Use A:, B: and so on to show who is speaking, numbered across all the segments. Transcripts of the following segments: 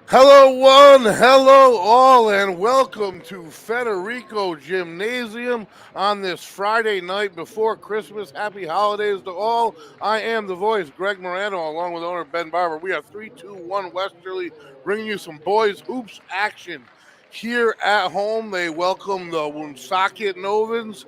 A: Hello, one, hello, all, and welcome to Federico Gymnasium on this Friday night before Christmas. Happy holidays to all. I am the voice, Greg Morano, along with owner Ben Barber. We are 3-2-1 Westerly, bringing you some boys hoops action. Here at home, they welcome the Woonsocket Novans.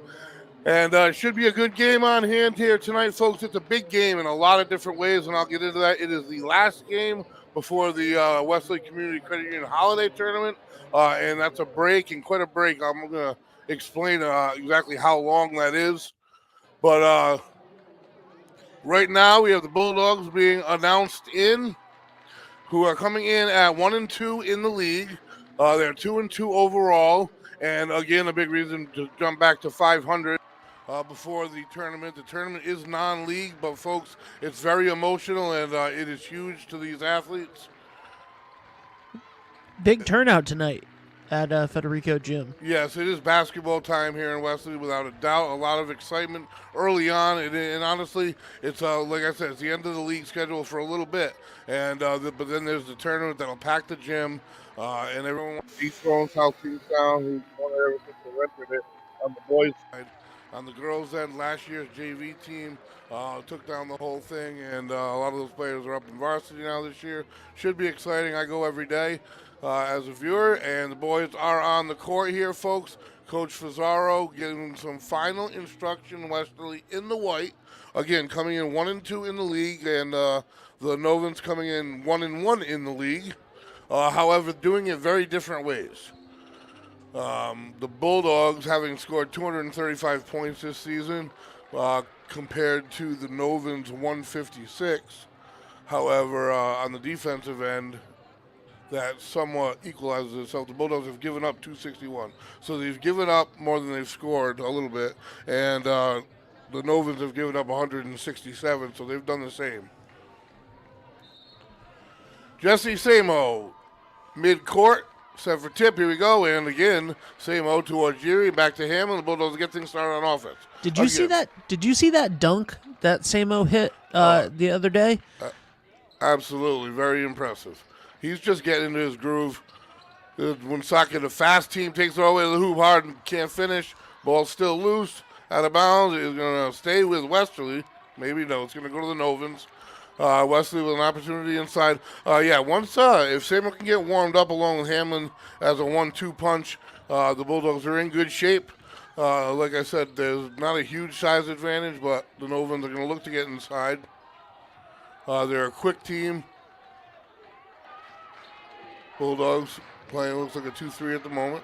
A: And it should be a good game on hand here tonight, folks. It's a big game in a lot of different ways, and I'll get into that. It is the last game before the Wesley Community Credit Union Holiday Tournament, and that's a break, and quite a break. I'm going to explain exactly how long that is. But right now, we have the Bulldogs being announced in, who are coming in at 1-2 in the league. They're 2-2 overall, and again, a big reason to jump back to 500. Before the tournament. The tournament is non-league, but folks, it's very emotional and it is huge to these athletes.
B: Big turnout tonight at Federico Gym.
A: Yes, it is basketball time here in Wesley, without a doubt. A lot of excitement early on, and honestly, it's like I said, it's the end of the league schedule for a little bit, and but then there's the tournament that'll pack the gym, and everyone wants to be throwing South Kingstown, who's won ever since they rented it on the boys' side. On the girls' end, last year's JV team took down the whole thing, and a lot of those players are up in varsity now this year. Should be exciting. I go every day as a viewer, and the boys are on the court here, folks. Coach Fazzaro giving some final instruction, Westerly in the white. Again, coming in 1-2 in the league, and the Novans coming in 1-1 in the league. However, doing it very different ways. The Bulldogs having scored 235 points this season compared to the Novans 156. However, on the defensive end, that somewhat equalizes itself. The Bulldogs have given up 261. So they've given up more than they've scored a little bit. And the Novans have given up 167, so they've done the same. Jesse Samo, mid-court. Set for tip, here we go, and again, same-o to Algieri, back to him, and the Bulldogs get things started on offense.
B: Did you see that? Did you see that dunk that Samo hit the other day?
A: Absolutely, very impressive. He's just getting into his groove. Woonsocket, a fast team, takes it all the way to the hoop hard and can't finish. Ball's still loose, out of bounds. It's going to stay with Westerly. Maybe no, it's going to go to the Novans. Wesley with an opportunity inside. Once if Samuel can get warmed up along with Hamlin as a 1-2 punch, the Bulldogs are in good shape. Like I said, there's not a huge size advantage, but the Novans are going to look to get inside. They're a quick team. Bulldogs playing looks like a 2-3 at the moment.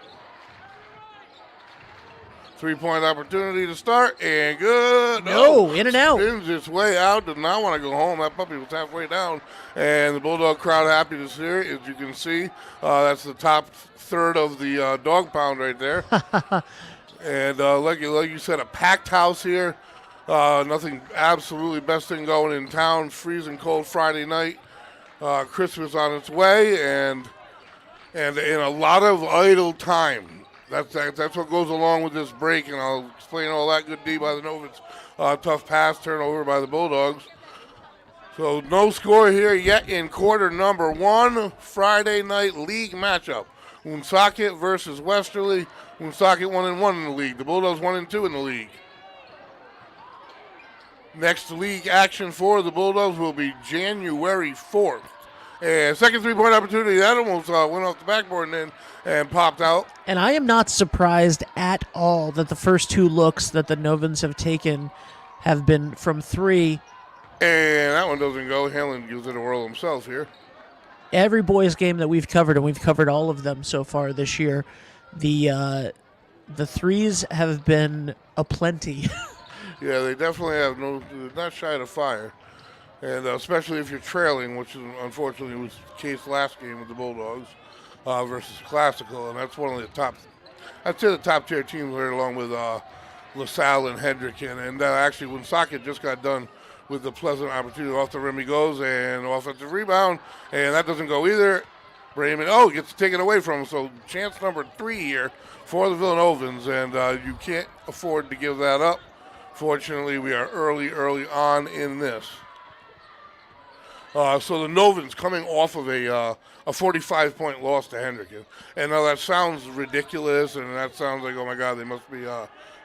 A: 3-point opportunity to start, and good.
B: No, in and out.
A: Spins its way out, does not want to go home. That puppy was halfway down, and the Bulldog crowd happy to see it. As you can see, that's the top third of the dog pound right there. And like you said, a packed house here. Nothing, absolutely best thing going in town. Freezing cold Friday night. Christmas on its way, and in a lot of idle time. That's what goes along with this break, and I'll explain all that. Good D by the Novans. Tough pass, turnover by the Bulldogs. So no score here yet in quarter number one. Friday night league matchup. Woonsocket versus Westerly. Woonsocket 1-1 in the league. The Bulldogs 1-2 in the league. Next league action for the Bulldogs will be January 4th. And second 3-point opportunity, that almost went off the backboard and popped out.
B: And I am not surprised at all that the first two looks that the Novans have taken have been from three.
A: And that one doesn't go. Hamlin gives it a whirl himself here.
B: Every boys game that we've covered, and we've covered all of them so far this year, the threes have been aplenty.
A: Yeah, they definitely have not shy of fire. And especially if you're trailing, which unfortunately was the case last game with the Bulldogs versus Classical. And that's one of the top, I'd say the top tier teams right along with LaSalle and Hendricken. And actually, Woonsocket just got done with the pleasant opportunity. Off the rim he goes, and offensive rebound, and that doesn't go either. Bremen, gets taken away from him. So chance number 3 here for the Villanovans, and you can't afford to give that up. Fortunately, we are early on in this. So the Novans coming off of a 45-point loss to Hendricken. And now that sounds ridiculous, and that sounds like, oh my God, they must be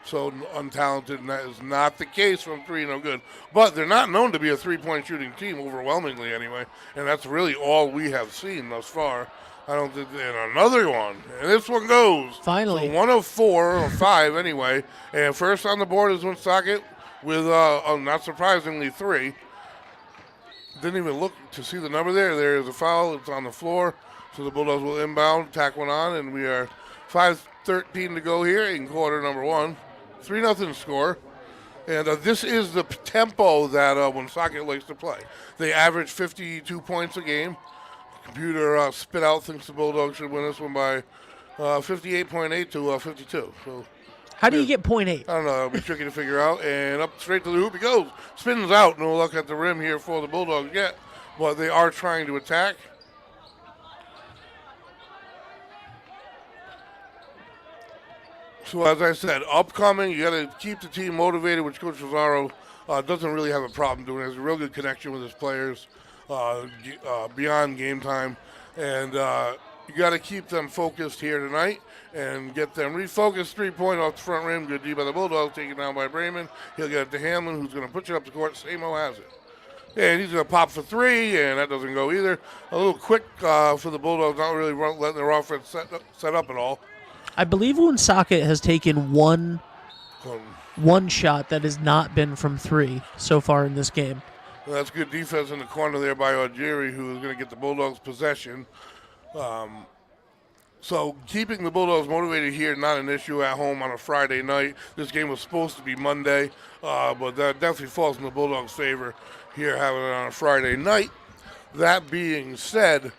A: so untalented, and that is not the case from three, no good. But they're not known to be a three-point shooting team, overwhelmingly anyway, and that's really all we have seen thus far. I don't think, and another one, and this one goes.
B: Finally.
A: So 1 of 4, or 5 anyway, and first on the board is Woonsocket with, not surprisingly, 3. Didn't even look to see the number there. There is a foul. It's on the floor. So the Bulldogs will inbound, tack one on, and we are 5:13 to go here in quarter number 1. 3-0 score. And this is the tempo that Woonsocket likes to play. They average 52 points a game. Computer spit out thinks the Bulldogs should win this one by 58.8 to 52. So
B: how do you get 0.8?
A: I don't know. It'll be tricky to figure out. And up straight to the hoop he goes. Spins out. No luck at the rim here for the Bulldogs yet. But they are trying to attack. So as I said, upcoming, you got to keep the team motivated, which Coach Rosario doesn't really have a problem doing. He has a real good connection with his players beyond game time. And you got to keep them focused here tonight and get them refocused. 3-point off the front rim. Good D by the Bulldogs, taken down by Bremen. He'll get it to Hamlin, who's going to push it up the court. Samo has it. And he's going to pop for 3, and that doesn't go either. A little quick for the Bulldogs, not really letting their offense set up at all.
B: I believe Woonsocket has taken one shot that has not been from 3 so far in this game.
A: Well, that's good defense in the corner there by Algieri, who is going to get the Bulldogs possession. So keeping the Bulldogs motivated here, not an issue at home on a Friday night. This game was supposed to be Monday, but that definitely falls in the Bulldogs' favor here, having it on a Friday night. That being said,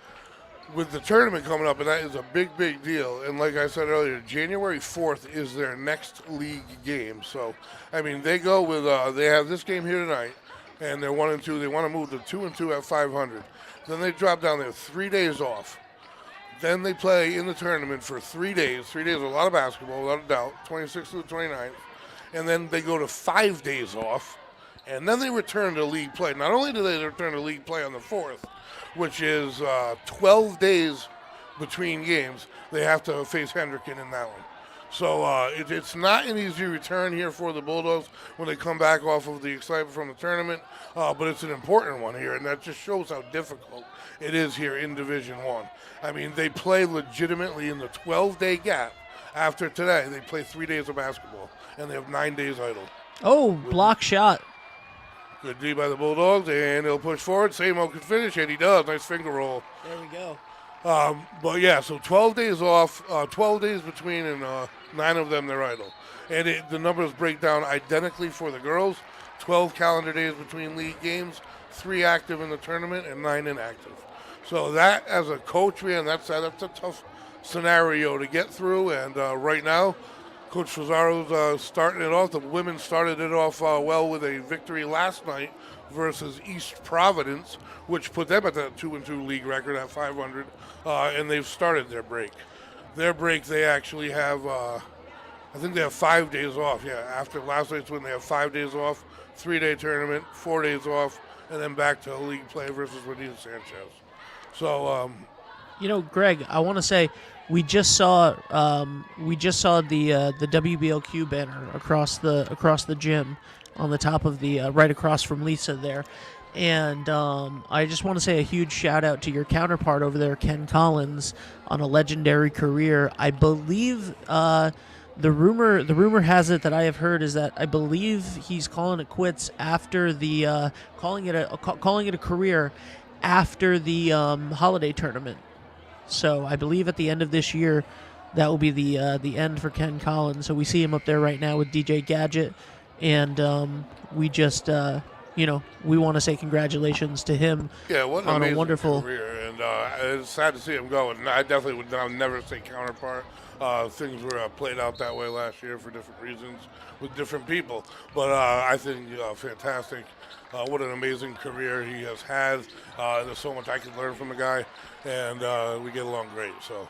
A: with the tournament coming up, and that is a big, big deal. And like I said earlier, January 4th is their next league game. So, I mean, they go with, they have this game here tonight, and they're 1-2. They want to move to 2-2 at 500. Then they drop down there 3 days off. Then they play in the tournament for 3 days. 3 days, a lot of basketball, without a doubt, 26th through the 29th. And then they go to 5 days off, and then they return to league play. Not only do they return to league play on the 4th, which is 12 days between games, they have to face Hendricken in that one. So it's not an easy return here for the Bulldogs when they come back off of the excitement from the tournament, but it's an important one here, and that just shows how difficult it is here in Division I. I mean, they play legitimately in the 12-day gap. After today, they play 3 days of basketball, and they have 9 days idle.
B: Oh, block shot.
A: Good D by the Bulldogs, and he'll push forward. Samo can finish, and he does. Nice finger roll.
B: There we go.
A: But yeah, so 12 days off, 12 days between, and 9 of them they're idle. And the numbers break down identically for the girls. 12 calendar days between league games, 3 active in the tournament, and 9 inactive. So that, as a coach, man, that's a tough scenario to get through. And right now, Coach Rosario's starting it off. The women started it off well with a victory last night versus East Providence, which put them at the 2-2 league record at 500, and they've started their break. Their break, they actually have, I think they have 5 days off. Yeah, after last night's win, they have 5 days off, 3-day tournament, 4 days off, and then back to league play versus Juanita Sanchez. So,
B: Greg, I want to say we just saw the WBLQ banner across the gym on the top of the right across from Lisa there, and I just want to say a huge shout out to your counterpart over there, Ken Collins, on a legendary career. I believe the rumor has it that I have heard is that I believe he's calling it quits after the calling it a career after the holiday tournament. So I believe at the end of this year, that will be the end for Ken Collins. So we see him up there right now with DJ Gadget, and we just we want to say congratulations to him
A: Yeah, what an
B: on a
A: amazing
B: wonderful.
A: career, and it's sad to see him go. And I definitely would never say counterpart. Things were played out that way last year for different reasons with different people. But I think fantastic. What an amazing career he has had. There's so much I can learn from the guy, and we get along great. So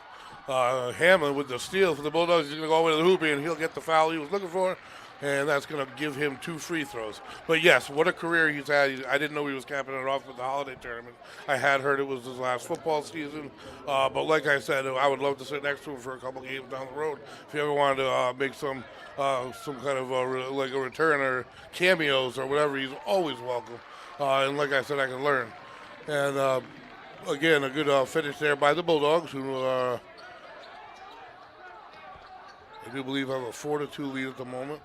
A: Hamlin with the steal for the Bulldogs. He's going to go over to the hoop, and he'll get the foul he was looking for. And that's going to give him 2 free throws. But, yes, what a career he's had. I didn't know he was capping it off with the holiday tournament. I had heard it was his last football season. But like I said, I would love to sit next to him for a couple games down the road. If you ever wanted to make some kind of like a return or cameos or whatever, he's always welcome. And like I said, I can learn. And, again, a good finish there by the Bulldogs, who I do believe have a 4-2 lead at the moment.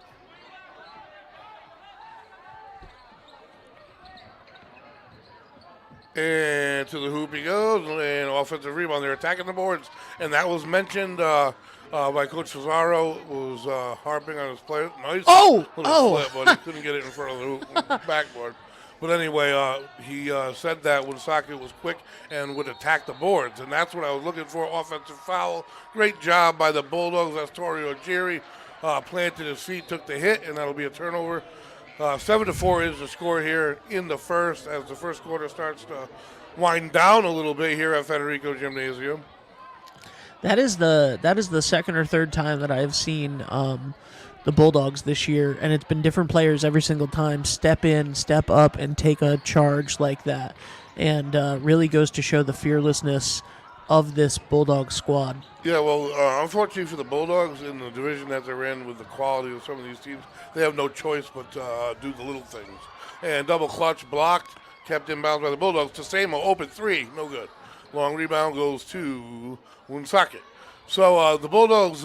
A: And to the hoop he goes, and offensive rebound. They're attacking the boards, and that was mentioned by Coach Cesaro, was harping on his play. Nice little slip, but he couldn't get it in front of the hoop backboard. But anyway, he said that Woonsocket was quick and would attack the boards, and that's what I was looking for, offensive foul. Great job by the Bulldogs. Astorio Jerry planted his feet, took the hit, and that'll be a turnover. 7-4 is the score here in the first, as the first quarter starts to wind down a little bit here at Federico Gymnasium.
B: That is the second or third time that I've seen the Bulldogs this year, and it's been different players every single time step in, step up, and take a charge like that, and really goes to show the fearlessness of this Bulldog squad.
A: Yeah, well, unfortunately for the Bulldogs in the division that they're in, with the quality of some of these teams, they have no choice but to do the little things. And double clutch blocked, kept in bounds by the Bulldogs. Tasemo, open 3, no good. Long rebound goes to Woonsocket. So the Bulldogs'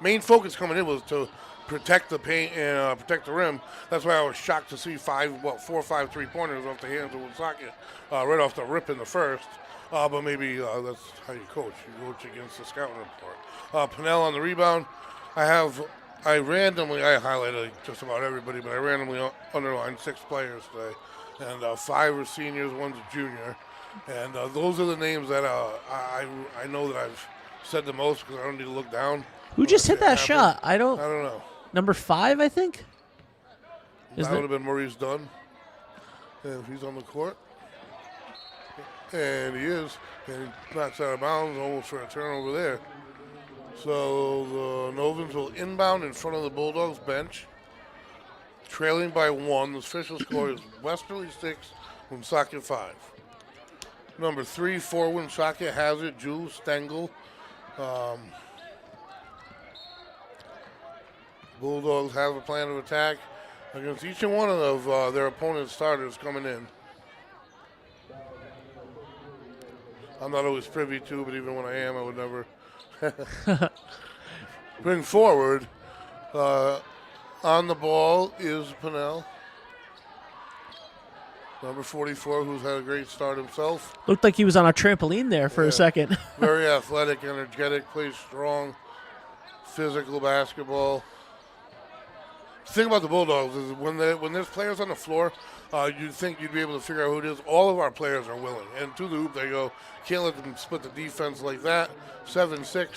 A: main focus coming in was to protect the paint and protect the rim. That's why I was shocked to see 4 or 5 3-pointers off the hands of Woonsocket right off the rip in the first. But maybe that's how you coach. You coach against the scouting report. Pennell on the rebound. I highlighted just about everybody, but I randomly underlined 6 players today. And 5 are seniors, 1's a junior. And those are the names that I know that I've said the most because I don't need to look down.
B: Who just hit that shot? I don't
A: know.
B: Number 5, I think?
A: That would have been Maurice Dunn. And he's on the court. And he is. And he knocks out of bounds almost for a turnover there. So the Novans will inbound in front of the Bulldogs bench. Trailing by 1. The official score is Westerly 6, Woonsocket 5. Number 3 for Woonsocket has it, Jules Stengel. Bulldogs have a plan of attack against each and one of their opponent's starters coming in. I'm not always privy to, but even when I am, I would never bring forward. On the ball is Pennell. Number 44, who's had a great start himself.
B: Looked like he was on a trampoline there for a second.
A: Very athletic, energetic, plays strong, physical basketball. The thing about the Bulldogs is when there's players on the floor, you'd think you'd be able to figure out who it is. All of our players are willing. And to the hoop they go. Can't let them split the defense like that. 7-6.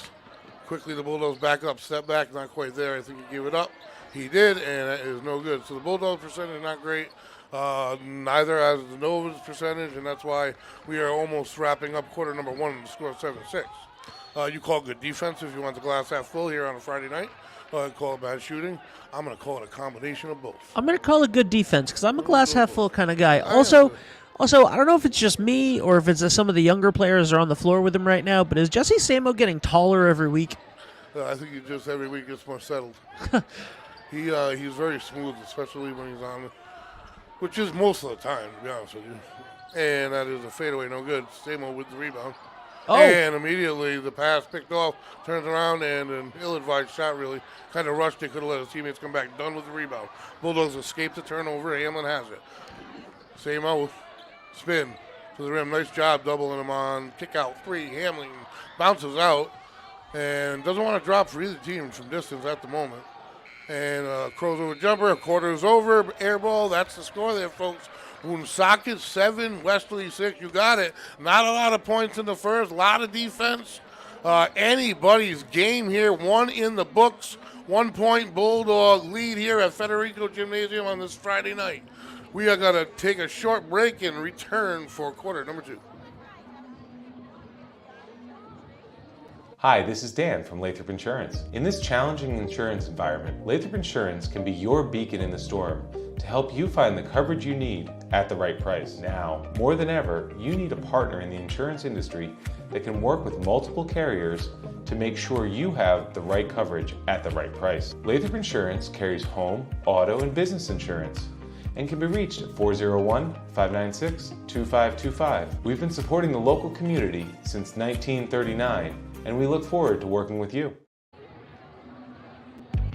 A: Quickly the Bulldogs back up, step back, not quite there. I think he gave it up. He did, and it is no good. So the Bulldogs percentage not great. Neither as the Novans percentage, and that's why we are almost wrapping up quarter number 1 and the score 7-6. You call good defense if you want the glass half full here on a Friday night. Call it bad shooting. I'm going to call it a combination of both.
B: I'm going to call it good defense because I'm a glass half full kind of guy. Also, I don't know if it's just me or if it's some of the younger players are on the floor with him right now, but is Jesse Samo getting taller every week?
A: I think he just every week gets more settled. He's very smooth, especially when he's on, which is most of the time, to be honest with you. And that is a fadeaway, no good. Samo with the rebound. Oh. And immediately the pass picked off, turns around, and an ill-advised shot really kind of rushed it. Could have let his teammates come back. Done with the rebound. Bulldogs escape the turnover. Hamlin has it. Samo spin to the rim. Nice job doubling him on. Kick out 3. Hamlin bounces out and doesn't want to drop for either team from distance at the moment. And crossover jumper, a quarter is over, air ball. That's the score there, folks. Woonsocket 7, Westerly 6. You got it. Not a lot of points in the first, a lot of defense. Anybody's game here. One in the books. 1 point Bulldog lead here at Federico Gymnasium on this Friday night. We are going to take a short break and return for quarter number 2.
C: Hi, this is Dan from Lathrop Insurance. In this challenging insurance environment, Lathrop Insurance can be your beacon in the storm to help you find the coverage you need at the right price. Now, more than ever, you need a partner in the insurance industry that can work with multiple carriers to make sure you have the right coverage at the right price. Lathrop Insurance carries home, auto, and business insurance and can be reached at 401-596-2525. We've been supporting the local community since 1939, and we look forward to working with you.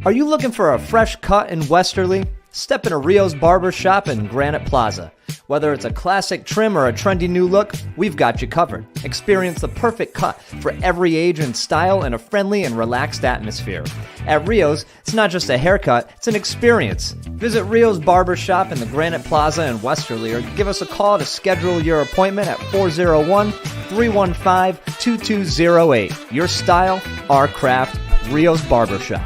D: Are you looking for a fresh cut in Westerly? Step into Rio's Barber Shop in Granite Plaza. Whether it's a classic trim or a trendy new look, we've got you covered. Experience the perfect cut for every age and style in a friendly and relaxed atmosphere. At Rio's, it's not just a haircut, it's an experience. Visit Rio's Barber Shop in the Granite Plaza in Westerly or give us a call to schedule your appointment at 401-315-2208. Your style, our craft, Rio's Barber Shop.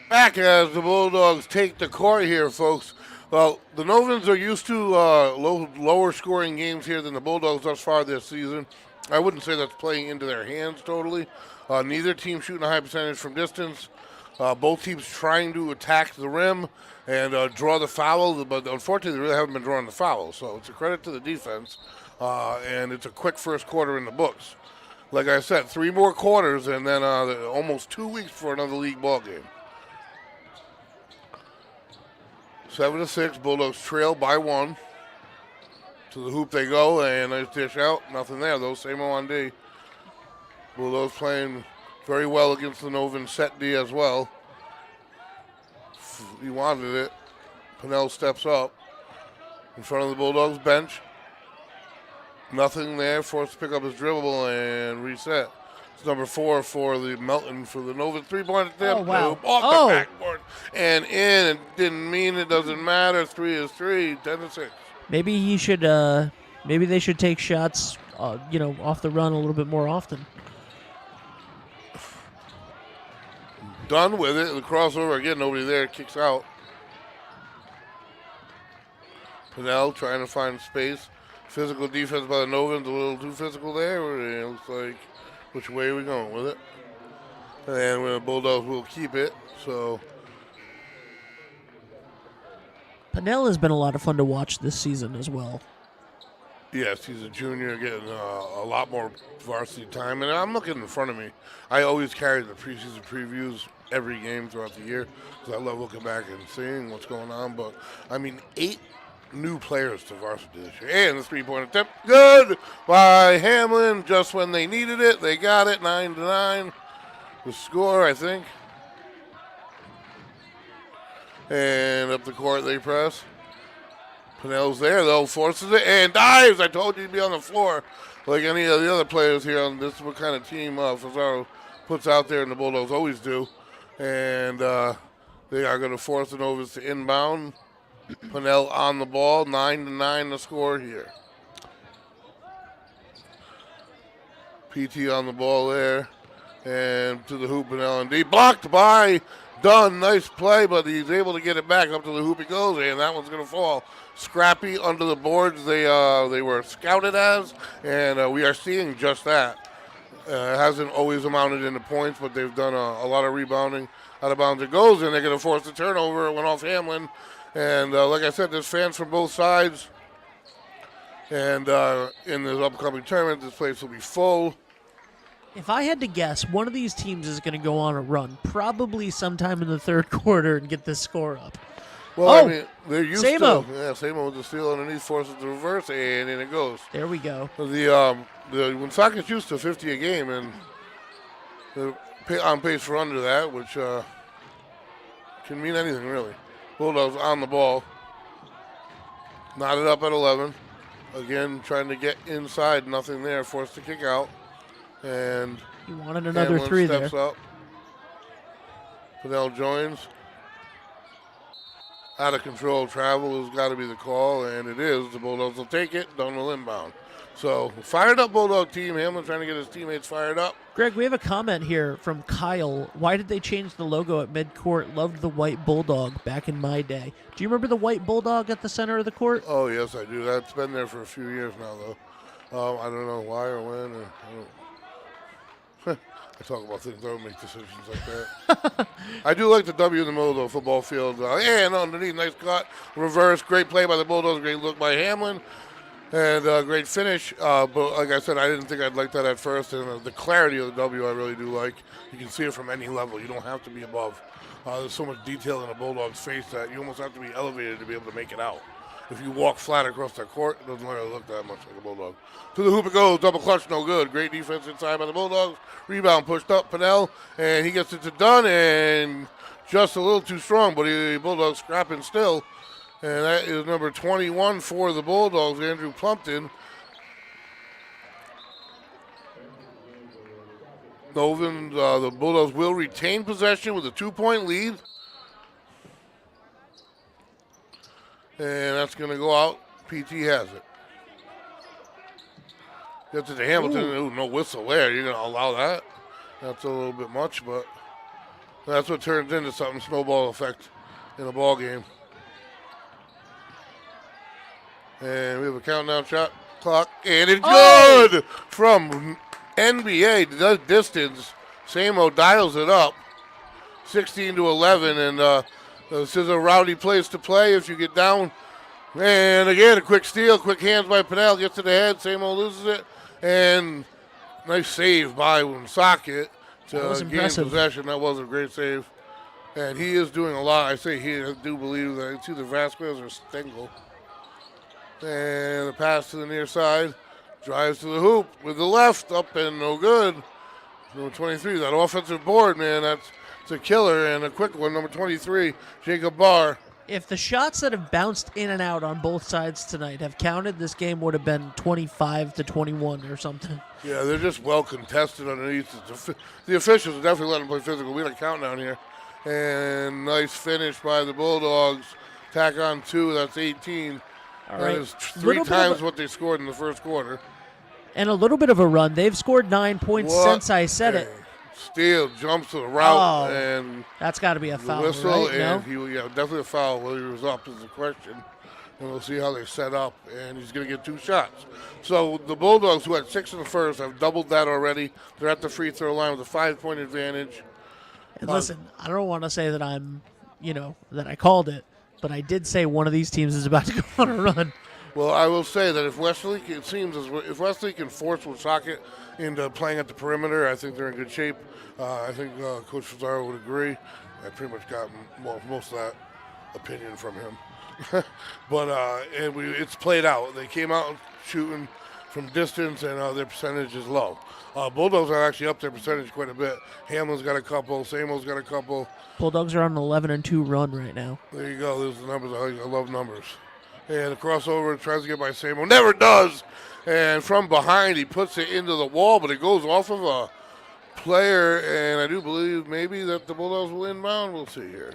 A: Back as the Bulldogs take the court here, folks. Well, the Novans are used to lower scoring games here than the Bulldogs thus far this season. I wouldn't say that's playing into their hands totally. Neither team shooting a high percentage from distance. Both teams trying to attack the rim and draw the foul, but unfortunately they really haven't been drawing the foul. So it's a credit to the defense, and it's a quick first quarter in the books. Like I said, 3 more quarters and then almost 2 weeks for another league ball game. 7-6, Bulldogs trail by 1. To the hoop they go, and nice dish out. Nothing there, though. Same on D. Bulldogs playing very well against the Novans set D as well. He wanted it. Pinnell steps up in front of the Bulldogs bench. Nothing there. Forced to pick up his dribble and reset. It's number 4 for the Melton for the Novans 3-point attempt.
B: Oh, wow.
A: Off the backboard and in. It didn't mean it. Doesn't matter. 3 is 3. 10-6.
B: Maybe he should. Maybe they should take shots, off the run a little bit more often.
A: Done with it. The crossover again. Nobody there. Kicks out. Pinnell trying to find space. Physical defense by the Novans. A little too physical there. It looks like. Which way are we going with it? And the Bulldogs will keep it. So
B: Pinnell has been a lot of fun to watch this season as well.
A: yes, he's a junior, getting a lot more varsity time. And I'm looking in front of me. I always carry the preseason previews every game throughout the year because I love looking back and seeing what's going on. But, 8 new players to varsity this year. And the 3-point attempt, good by Hamlin. Just when they needed it, they got it. 9-9. The score, I think. And up the court they press. Pinnell's there, though, forces it and dives. I told you he'd be on the floor like any of the other players here on this. What kind of team Fazaro puts out there, and the Bulldogs always do. And they are going to force the Novans to inbound. Pinnell on the ball, 9-9 the score here. PT on the ball there, and to the hoop, Pinnell and D. Blocked by Dunn. Nice play, but he's able to get it back up to the hoop he goes, and that one's going to fall. Scrappy under the boards they were scouted as, and we are seeing just that. It hasn't always amounted into points, but they've done a lot of rebounding. Out of bounds it goes, and they're going to force the turnover. It went off Hamlin. And like I said, there's fans from both sides. And in this upcoming tournament, this place will be full.
B: If I had to guess, one of these teams is going to go on a run, probably sometime in the third quarter, and get this score up.
A: Well, they're used
B: Samo.
A: to. Yeah, Samo with the steal underneath, forces the reverse, and in it goes.
B: There we go.
A: The Woonsocket's used to 50 a game, and they're on pace for under that, which can mean anything, really. Bulldogs on the ball. Knotted up at 11. Again, trying to get inside. Nothing there. Forced to kick out. And
B: he wanted another
A: Hamlin
B: 3
A: steps
B: there.
A: Up. Pinnell joins. Out of control travel has got to be the call, and it is. The Bulldogs will take it. Dunn will inbound. So, fired up Bulldog team. Hamlin trying to get his teammates fired up.
B: Greg, we have a comment here from Kyle. Why did they change the logo at midcourt? Loved the white bulldog back in my day. Do you remember the white bulldog at the center of the court?
A: Oh, yes, I do. That's been there for a few years now, though. I don't know why or when. I talk about things. I don't make decisions like that. I do like the W in the middle of the football field. And underneath, nice cut. Reverse. Great play by the Bulldogs. Great look by Hamlin. And great finish. But like I said, I didn't think I'd like that at first. And the clarity of the W I really do like. You can see it from any level. You don't have to be above. There's so much detail in a Bulldog's face that you almost have to be elevated to be able to make it out. If you walk flat across that court, it doesn't really look that much like a Bulldog. To the hoop it goes. Double clutch, no good. Great defense inside by the Bulldogs. Rebound pushed up. Pinnell, and he gets it to Dunn, and just a little too strong, but the Bulldogs scrapping still. And that is number 21 for the Bulldogs, Andrew Plumpton. Novans, the Bulldogs will retain possession with a 2-point lead. And that's going to go out. PT has it. Gets it to Hamilton. Ooh, no whistle there. You're going to allow that? That's a little bit much, but that's what turns into something, snowball effect in a ball game. And we have a countdown shot clock, and it's good from NBA. The distance. Samo dials it up, 16-11, and this is a rowdy place to play if you get down. And again, a quick steal, quick hands by Pinnell, gets to the head. Samo loses it, and nice save by Woonsocket to gain possession. That was a great save, and he is doing a lot. I do believe that it's either Vasquez or Stengel. And the pass to the near side. Drives to the hoop with the left. Up and no good. Number 23, that offensive board, man, that's a killer. And a quick one, number 23, Jacob Barr.
B: If the shots that have bounced in and out on both sides tonight have counted, this game would have been 25-21 or something.
A: Yeah, they're just well contested underneath. The officials are definitely letting them play physical. We had a countdown here. And nice finish by the Bulldogs. Tack on 2, that's 18.
B: All
A: that
B: right.
A: is 3 times what they scored in the first quarter.
B: And a little bit of a run. They've scored 9 points since I said it.
A: Steele jumps to the route, and
B: that's got to be a foul,
A: whistle,
B: right?
A: and
B: No?
A: definitely a foul. Whether he was up is the question. And we'll see how they set up, and he's going to get 2 shots. So the Bulldogs, who had 6 in the first, have doubled that already. They're at the free throw line with a 5-point advantage.
B: And listen, I don't want to say that that I called it, but I did say one of these teams is about to go on a run.
A: Well, I will say that if Wesley can force Woonsocket into playing at the perimeter, I think they're in good shape. I think Coach Fazaro would agree. I pretty much got most of that opinion from him. But it's played out. They came out shooting from distance, and their percentage is low. Bulldogs are actually up their percentage quite a bit. Hamlin's got a couple. Samo's got a couple.
B: Bulldogs are on an 11-2 run right now.
A: There you go. There's the numbers. I love numbers. And the crossover tries to get by Samo. Never does. And from behind, he puts it into the wall, but it goes off of a player. And I do believe maybe that the Bulldogs will inbound. We'll see here.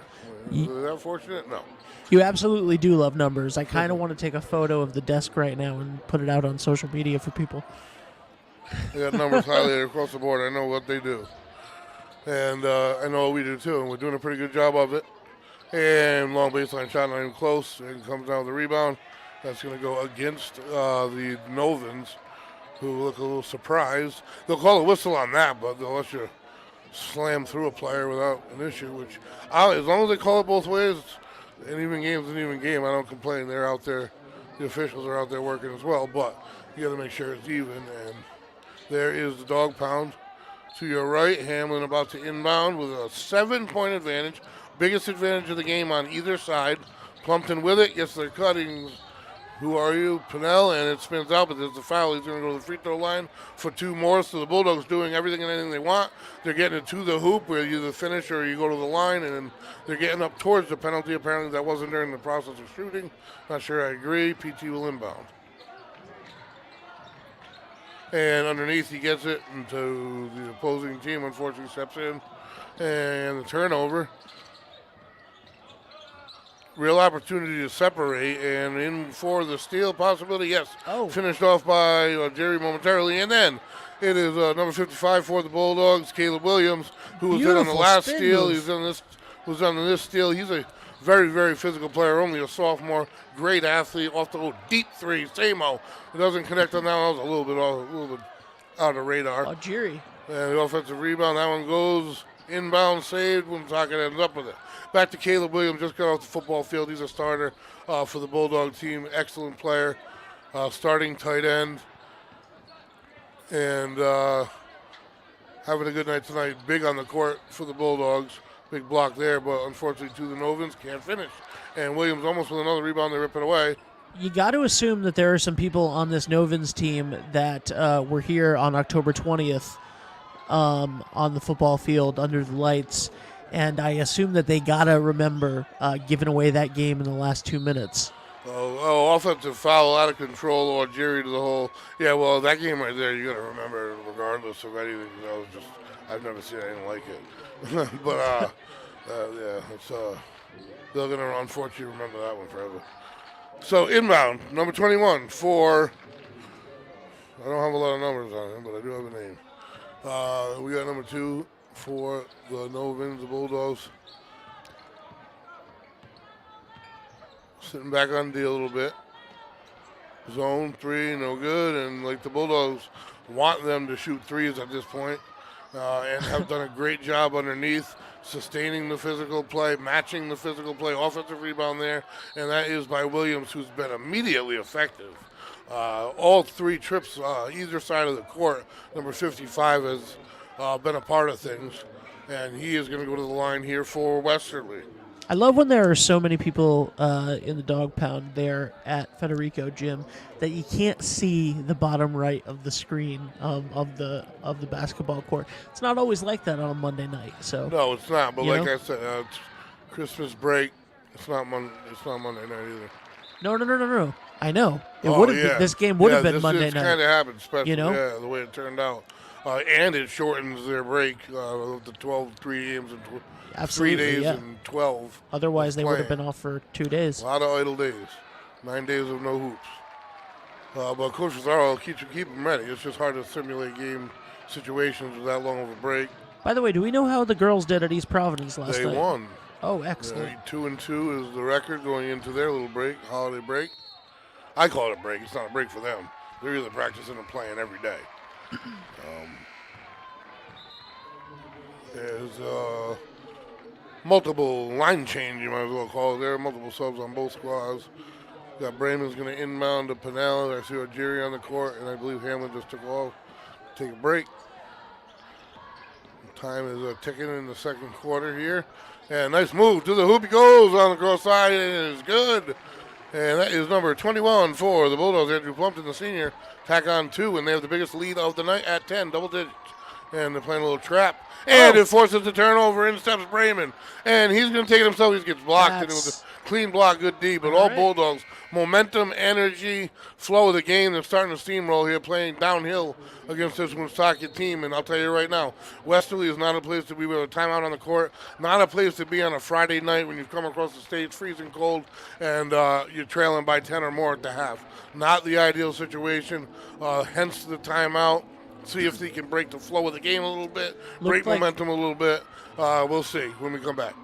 A: Is that fortunate? No.
B: You absolutely do love numbers. I kind of want to take a photo of the desk right now and put it out on social media for people.
A: They got numbers highlighted across the board. I know what they do. And I know what we do too. And we're doing a pretty good job of it. And long baseline shot, not even close. And comes down with the rebound. That's going to go against the Novans, who look a little surprised. They'll call a whistle on that, but they'll let you slam through a player without an issue, which, as long as they call it both ways, an even game's an even game. I don't complain. They're out there. The officials are out there working as well, but you got to make sure it's even. And there is the dog pound to your right. Hamlin about to inbound with a 7-point advantage. Biggest advantage of the game on either side. Plumpton with it. Gets their cutting. Who are you? Pinnell, and it spins out, but there's a foul. He's going to go to the free throw line for 2 more. So the Bulldogs doing everything and anything they want. They're getting it to the hoop where you either finish or you go to the line, and they're getting up towards the penalty. Apparently that wasn't during the process of shooting. Not sure I agree. PT will inbound. And underneath, he gets it into the opposing team. Unfortunately, steps in. And the turnover. Real opportunity to separate. And in for the steal possibility, yes.
B: Oh.
A: Finished off by Jerry momentarily. And then it is number 55 for the Bulldogs, Caleb Williams, who was in on the
B: Beautiful
A: last
B: spin
A: steal.
B: move.
A: Was on this steal. He's a very, very physical player, only a sophomore, great athlete, off the little deep three. Samo. It doesn't connect on that one. That was a little bit out of the radar.
B: Oh, Jerry.
A: And the offensive rebound, that one goes inbound, saved. Woonsocket ends up with it. Back to Caleb Williams, just got off the football field. He's a starter for the Bulldog team. Excellent player, starting tight end. And having a good night tonight. Big on the court for the Bulldogs. Big block there, but unfortunately to the Novans, can't finish. And Williams almost with another rebound, they rip it away.
B: You got to assume that there are some people on this Novans team that were here on October 20th on the football field under the lights, and I assume that they got to remember giving away that game in the last 2 minutes.
A: Offensive foul out of control or Jerry to the hole. Yeah, well, that game right there, you got to remember regardless of anything. I've never seen anything like it. But, yeah, they're going to unfortunately remember that one forever. So, inbound, number 21 for, I don't have a lot of numbers on him, but I do have a name. We got number 2 for the Novans, the Bulldogs. Sitting back on D a little bit. Zone 3, no good. And like the Bulldogs want them to shoot threes at this point, and have done a great job underneath, sustaining the physical play, matching the physical play, offensive rebound there. And that is by Williams, who's been immediately effective. All 3 trips, either side of the court, number 55 has been a part of things. And he is going to go to the line here for Westerly.
B: I love when there are so many people in the dog pound there at Federico Gym that you can't see the bottom right of the screen of the basketball court. It's not always like that on a Monday night. So
A: no, it's not. But
B: you
A: like
B: know?
A: I said, it's Christmas break. It's not Monday night either.
B: No. I know it
A: Oh,
B: would have
A: yeah.
B: been, this game would have been
A: this
B: Monday night.
A: kind of happened, especially
B: You know?
A: yeah, the way it turned out. And it shortens their break of the 3 games in 3
B: Absolutely,
A: days
B: yeah.
A: and 12.
B: Otherwise, they would have
A: playing.
B: been off for 2 days.
A: A lot of idle days. 9 days of no hoops. But Coach Lazaro will keep them ready. It's just hard to simulate game situations with that long of a break.
B: By the way, do we know how the girls did at East Providence last
A: They
B: night?
A: won.
B: Oh, excellent.
A: 2-2 is the record going into their little break, holiday break. I call it a break. It's not a break for them. They're either practicing or playing every day. There's multiple line change, you might as well call it. There are multiple subs on both squads. Got Brayman's going to inbound to Pinell. I see Jerry on the court, and I believe Hamlin just took off. Take a break. Time is ticking in the second quarter here. And nice move to the hoop. He goes on the cross side, and it is good. And that is number 21 for the Bulldogs. Andrew Plumpton, the senior, tack on 2, and they have the biggest lead of the night at 10, double digits. And they're playing a little trap. And it forces the turnover. In steps Brayman. And he's going to take it himself. He gets blocked. And it was a clean block, good D. But all Bulldogs, momentum, energy, flow of the game. They're starting to steamroll here, playing downhill against this Woonsocket team. And I'll tell you right now, Westerly is not a place to be with a timeout on the court. Not a place to be on a Friday night when you've come across the stage freezing cold and you're trailing by 10 or more at the half. Not the ideal situation, hence the timeout. See if they can break the flow of the game a little bit, break momentum a little bit. We'll see when we come back.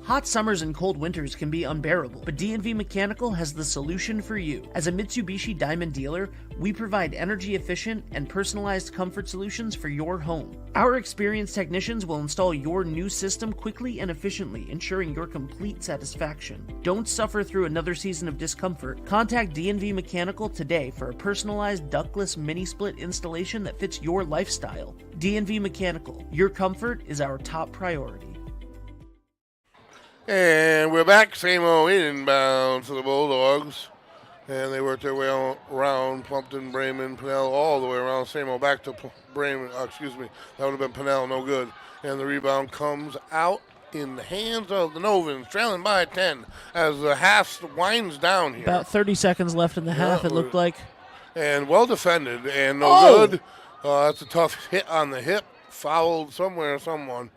B: Hot summers and cold winters can be unbearable, but D&V Mechanical has the solution for you. As a Mitsubishi Diamond dealer, we provide energy-efficient and personalized comfort solutions for your home. Our experienced technicians will install your new system quickly and efficiently, ensuring your complete satisfaction. Don't suffer through another season of discomfort. Contact D&V Mechanical today for a personalized ductless mini-split installation that fits your lifestyle. D&V Mechanical, your comfort is our top priority.
A: And we're back. Samo inbound to the Bulldogs. And they work their way around Plumpton, Brayman, Pinell, all the way around. Samo back to Brayman. That would have been Pinell, no good. And the rebound comes out in the hands of the Novans, trailing by 10 as the half winds down here.
B: About 30 seconds left in the half, it looked like.
A: And well defended and no good. That's a tough hit on the hip. Fouled somewhere, someone.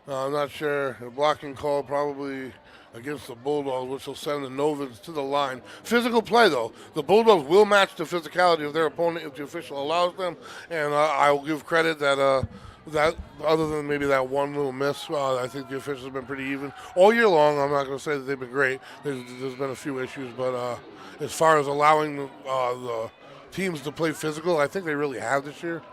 A: I'm not sure. A blocking call probably against the Bulldogs, which will send the Novans to the line. Physical play, though. The Bulldogs will match the physicality of their opponent if the official allows them. And I will give credit that that other than maybe that one little miss, I think the officials have been pretty even all year long. I'm not going to say that they've been great. There's been a few issues, but as far as allowing the teams to play physical, I think they really have this year.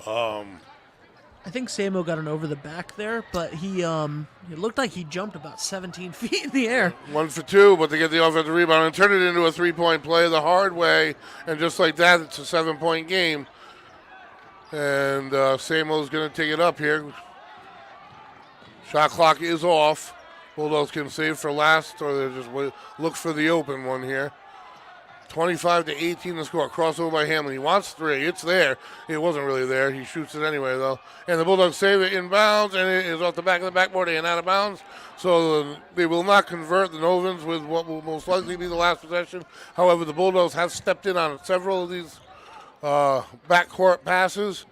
B: I think Samo got an over the back there, but it looked like he jumped about 17 feet in the air.
A: 1 for 2, but they get the offensive rebound and turn it into a 3-point play the hard way, and just like that, it's a 7-point game. And Samo's going to take it up here. Shot clock is off. Bulldogs can save for last, or they just look for the open one here. 25-18 to score. Crossover by Hamlin. He wants 3. It's there. It wasn't really there. He shoots it anyway, though. And the Bulldogs save it inbounds, and it is off the back of the backboard and out of bounds. So they will not convert the Novans with what will most likely be the last possession. However, the Bulldogs have stepped in on several of these backcourt passes,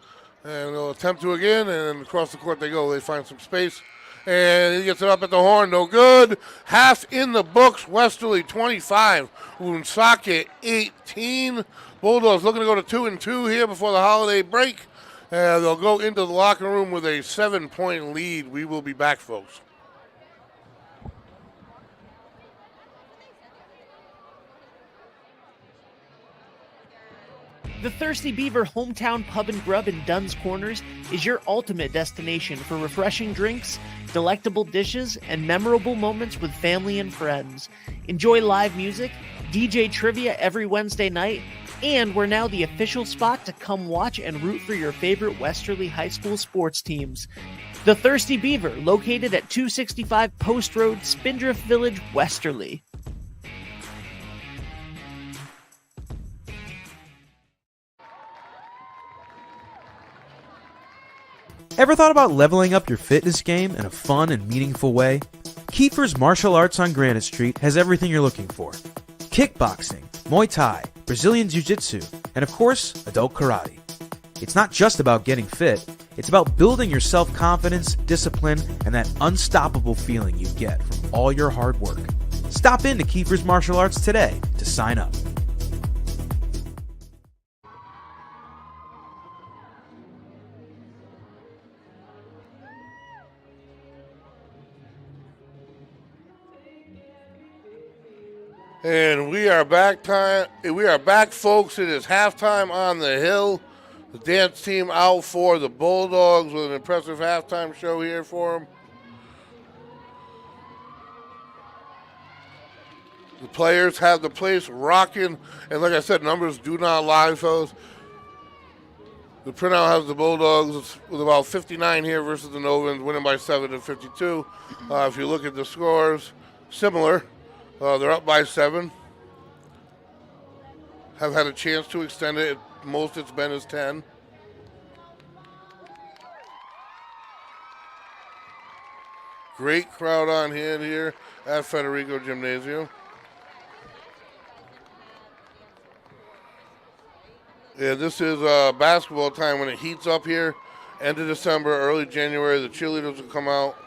A: and they'll attempt to again, and across the court they go. They find some space. And he gets it up at the horn, no good. Half in the books, Westerly 25, Woonsocket 18. Bulldogs looking to go to 2-2 here before the holiday break. And they'll go into the locker room with a 7-point lead. We will be back, folks.
B: The Thirsty Beaver Hometown Pub and Grub in Dunn's Corners is your ultimate destination for refreshing drinks, delectable dishes, and memorable moments with family and friends. Enjoy live music, DJ trivia every Wednesday night, and we're now the official spot to come watch and root for your favorite Westerly High School sports teams. The Thirsty Beaver, located at 265 Post Road, Spindrift Village, Westerly.
E: Ever thought about leveling up your fitness game in a fun and meaningful way? Kiefer's Martial Arts on Granite Street has everything you're looking for. Kickboxing, Muay Thai, Brazilian Jiu-Jitsu, and of course, adult karate. It's not just about getting fit, it's about building your self-confidence, discipline, and that unstoppable feeling you get from all your hard work. Stop into Kiefer's Martial Arts today to sign up.
A: And we are back, folks. It is halftime on the hill. The dance team out for the Bulldogs with an impressive halftime show here for them. The players have the place rocking, and like I said, numbers do not lie, fellas. The printout has the Bulldogs with about 59 here versus the Novans, winning by 7 to 52. If you look at the scores, similar. They're up by 7. Have had a chance to extend it. Most it's been is 10. Great crowd on hand here at Federico Gymnasium. Yeah, this is basketball time when it heats up here. End of December, early January, the cheerleaders will come out.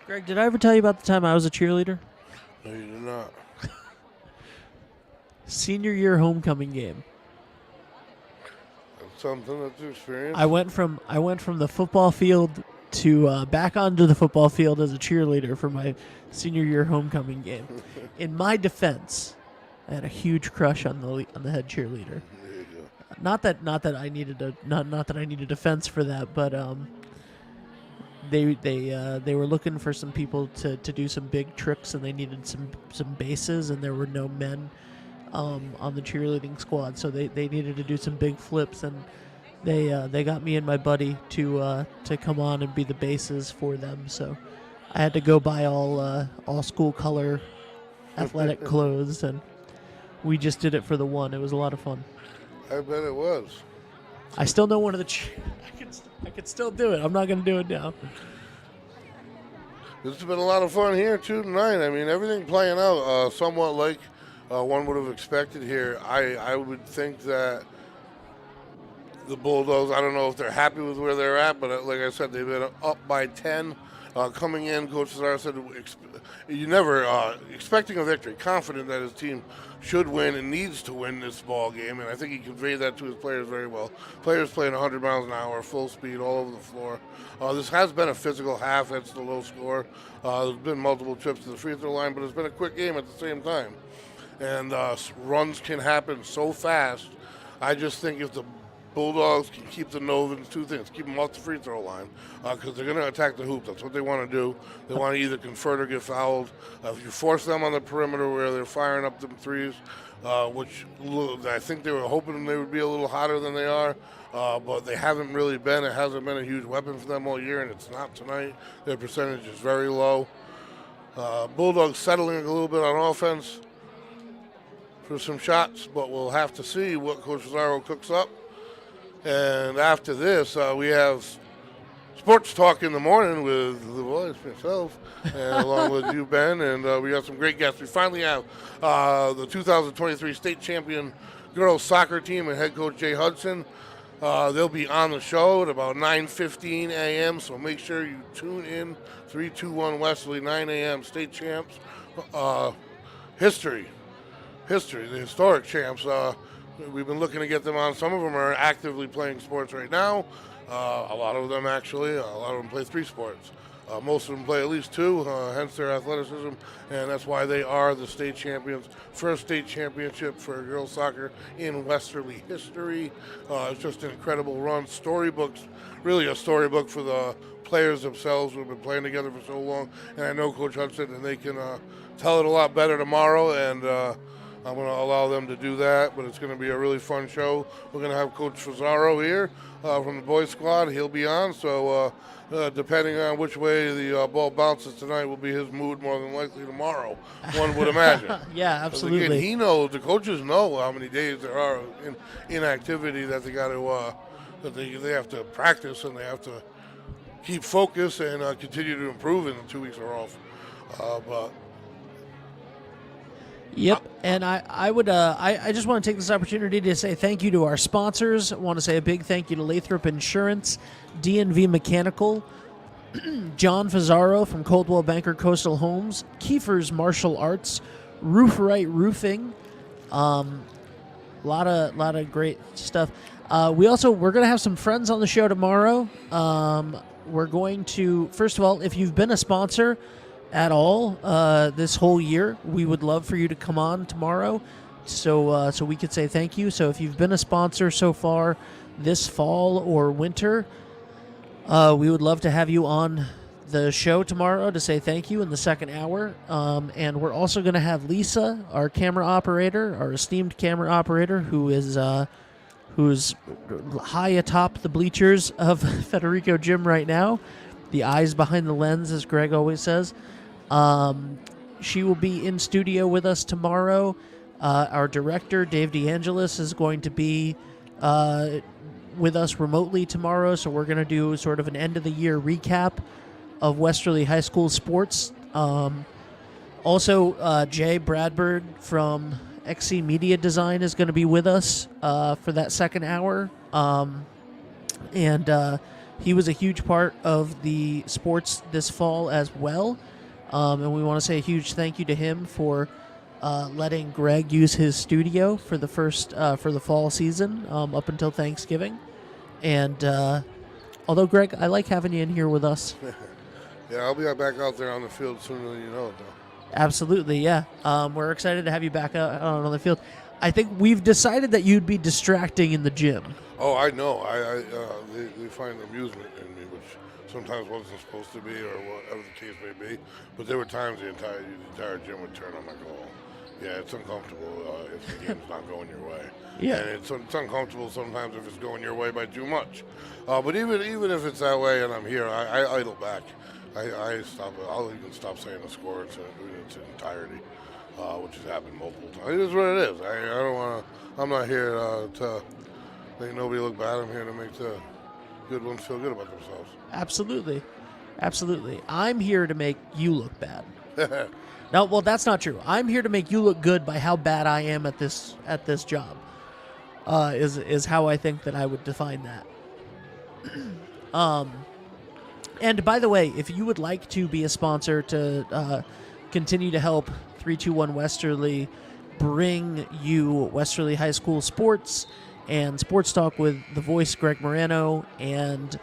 B: Greg, did I ever tell you about the time I was a cheerleader?
A: No, you did not.
B: Senior year homecoming game.
A: That's something that's experience.
B: I went from the football field to back onto the football field as a cheerleader for my senior year homecoming game. In my defense, I had a huge crush on the head cheerleader.
A: There you go.
B: Not that I needed a defense for that, but they were looking for some people to do some big tricks, and they needed some bases, and there were no men on the cheerleading squad, so they needed to do some big flips, and they got me and my buddy to come on and be the bases for them. So I had to go buy all school color athletic clothes, and we just did it for the one. It was a lot of fun.
A: I bet it was.
B: I still know one of the. I could still do it. I'm not going to do it now.
A: This has been a lot of fun here too tonight. I mean, everything playing out somewhat like one would have expected here. I would think that the Bulldogs, I don't know if they're happy with where they're at, but like I said, they've been up by 10. Coming in, Coach Cesaro said, you never expecting a victory, confident that his team should win and needs to win this ball game, and I think he conveyed that to his players very well. Players playing 100 miles an hour, full speed, all over the floor. This has been a physical half. That's the low score. There's been multiple trips to the free throw line, but it's been a quick game at the same time. And runs can happen so fast. I just think if the Bulldogs can keep the Novans, two things: keep them off the free throw line, because they're going to attack the hoop. That's what they want to do. They want to either convert or get fouled. If you force them on the perimeter where they're firing up them threes, which I think they were hoping they would be a little hotter than they are, but they haven't really been. It hasn't been a huge weapon for them all year, and it's not tonight. Their percentage is very low. Bulldogs settling a little bit on offense for some shots, but we'll have to see what Coach Cesaro cooks up. And after this, we have Sports Talk in the morning with the boys, myself, and along with you, Ben, and we got some great guests. We finally have the 2023 state champion girls soccer team and head coach Jay Hudson. They'll be on the show at about 9:15 a.m., so make sure you tune in. 321 Wesley, 9 a.m., state champs. History, the historic champs. We've been looking to get them on. Some of them are actively playing sports right now. A lot of them, actually. A lot of them play 3 sports. Most of them play at least 2, hence their athleticism, and that's why they are the state champions. First state championship for girls soccer in Westerly history. It's just an incredible run. Storybooks, really a storybook for the players themselves who have been playing together for so long. And I know Coach Hudson, and they can tell it a lot better tomorrow, and I'm going to allow them to do that, but it's going to be a really fun show. We're going to have Coach Cesaro here from the boys squad. He'll be on, so depending on which way the ball bounces tonight will be his mood more than likely tomorrow, one would imagine.
B: Yeah, absolutely.
A: Again, he knows, the coaches know how many days there are in inactivity that they got to, that they have to practice, and they have to keep focus and continue to improve in the 2 weeks are off. But
B: Yep, and I would I just want to take this opportunity to say thank you to our sponsors. I want to say a big thank you to Lathrop Insurance, DNV Mechanical, John Fazzaro from Coldwell Banker Coastal Homes, Kiefer's Martial Arts, Roof Right Roofing, lot of great stuff. We're going to have some friends on the show tomorrow. We're going to, first of all, if you've been a sponsor at all this whole year, we would love for you to come on tomorrow so we could say thank you. So if you've been a sponsor so far this fall or winter, we would love to have you on the show tomorrow to say thank you in the second hour. And we're also going to have Lisa, our camera operator, our esteemed camera operator, who's high atop the bleachers of Federico Gym right now, the eyes behind the lens, as Greg always says. She will be in studio with us tomorrow. Our director, Dave DeAngelis, is going to be with us remotely tomorrow, so we're going to do sort of an end-of-the-year recap of Westerly High School sports. Also, Jay Bradford from XC Media Design is going to be with us for that second hour. And He was a huge part of the sports this fall as well, and we want to say a huge thank you to him for letting Greg use his studio for the fall season up until Thanksgiving. And although, Greg, I like having you in here with us.
A: Yeah, I'll be back out there on the field sooner than you know it, though.
B: Absolutely, yeah. We're excited to have you back out on the field. I think we've decided that you'd be distracting in the gym.
A: Oh, I know. They find amusement in me, which sometimes wasn't supposed to be, or whatever the case may be. But there were times the entire gym would turn on. Like, oh, yeah, it's uncomfortable if the game's not going your way.
B: Yeah,
A: and it's uncomfortable sometimes if it's going your way by too much. But even if it's that way, and I'm here, I idle back. I stop. I'll even stop saying the score in its entirety, which has happened multiple times. It is what it is. I don't want to. I'm not here to make nobody look bad. I'm here to make the good ones feel good about themselves.
B: absolutely. I'm here to make you look bad. No, well, that's not true. I'm here to make you look good by how bad I am at this job. Is how I think that I would define that. And by the way, if you would like to be a sponsor to continue to help 321 Westerly bring you Westerly High School sports and sports talk with the voice Greg Morano and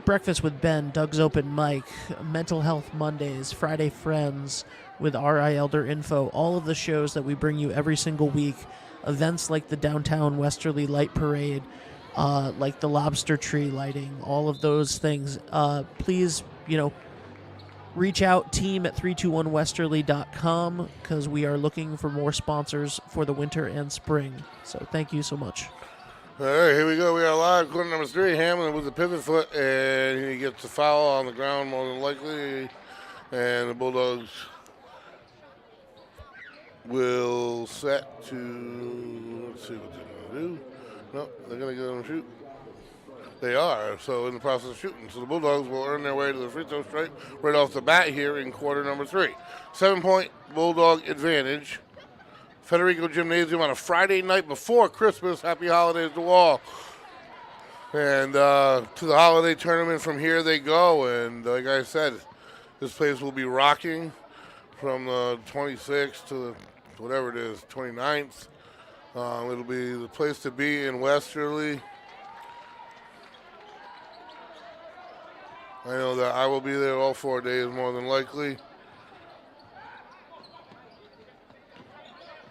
B: Breakfast with Ben, Doug's Open Mic, Mental Health Mondays, Friday Friends with R.I. Elder Info, all of the shows that we bring you every single week, events like the Downtown Westerly Light Parade, like the lobster tree lighting, all of those things. Please, reach out, team at 321westerly.com, because we are looking for more sponsors for the winter and spring. So thank you so much.
A: All right, here we go. We are live. Quarter number 3, Hamlin with the pivot foot, and he gets a foul on the ground more than likely. And the Bulldogs will set to, let's see what they're going to do. No, they're going to get them to shoot. They are, so in the process of shooting. So the Bulldogs will earn their way to the free throw stripe right off the bat here in quarter number 3. 7-point Bulldog advantage. Federico Gymnasium on a Friday night before Christmas. Happy holidays to all. And to the holiday tournament from here they go. And like I said, this place will be rocking from the 26th to the, whatever it is, 29th. It'll be the place to be in Westerly. I know that I will be there all 4 days more than likely.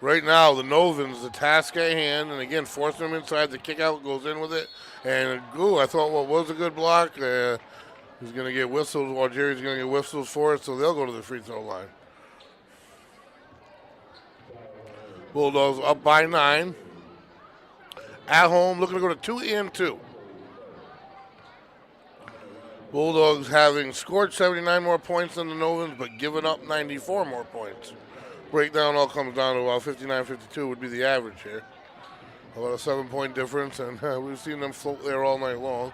A: Right now, the Novans, the task at hand, and again, force them inside. The kick out goes in with it. And, I thought what was a good block. He's going to get whistles, while Jerry's going to get whistles for it, so they'll go to the free throw line. Bulldogs up by 9. At home, looking to go to 2 and 2. Bulldogs having scored 79 more points than the Novans, but given up 94 more points. Breakdown all comes down to about 59-52 would be the average here. About a 7-point difference, and we've seen them float there all night long.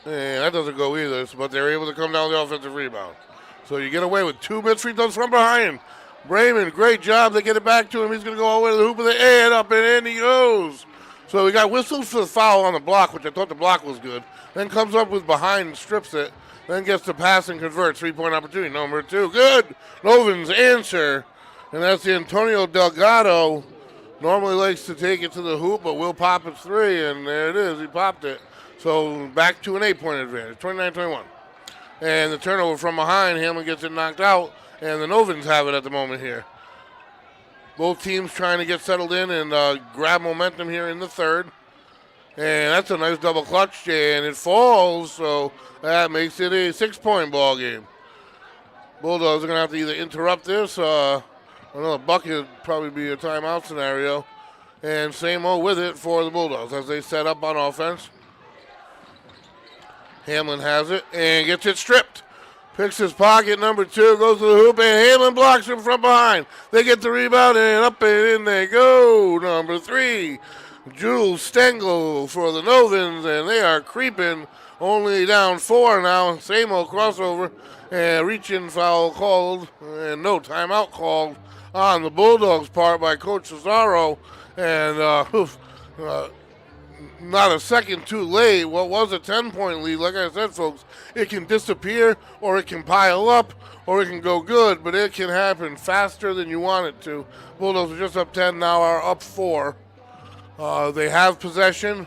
A: And that doesn't go either, but they're able to come down the offensive rebound. So you get away with 2 mid free throws from behind. Brayman, great job. They get it back to him. He's going to go all the way to the hoop of the head, up and in he goes. So we got whistles for the foul on the block, which I thought the block was good. Then comes up with behind and strips it. Then gets the pass and converts. 3-point opportunity. Number 2. Good. Novans answer. And that's the Antonio Delgado. Normally likes to take it to the hoop, but will pop it 3. And there it is. He popped it. So back to an 8-point advantage. 29-21. And the turnover from behind. Hamlin gets it knocked out. And the Novans have it at the moment here. Both teams trying to get settled in and grab momentum here in the third. And that's a nice double clutch, and it falls, so that makes it a 6-point ball game. Bulldogs are going to have to either interrupt this, another bucket would probably be a timeout scenario, and same old with it for the Bulldogs as they set up on offense. Hamlin has it and gets it stripped. Picks his pocket, number 2, goes to the hoop, and Hamlin blocks him from behind. They get the rebound, and up and in they go. Number 3, Jules Stengel for the Novans, and they are creeping, only down 4 now. Same old crossover, and reach-in foul called, and no timeout called on the Bulldogs' part by Coach Cesaro. And not a second too late. What was a 10-point lead, like I said, folks, it can disappear or it can pile up or it can go good, but it can happen faster than you want it to. Bulldogs are just up 10 now, are up 4. They have possession.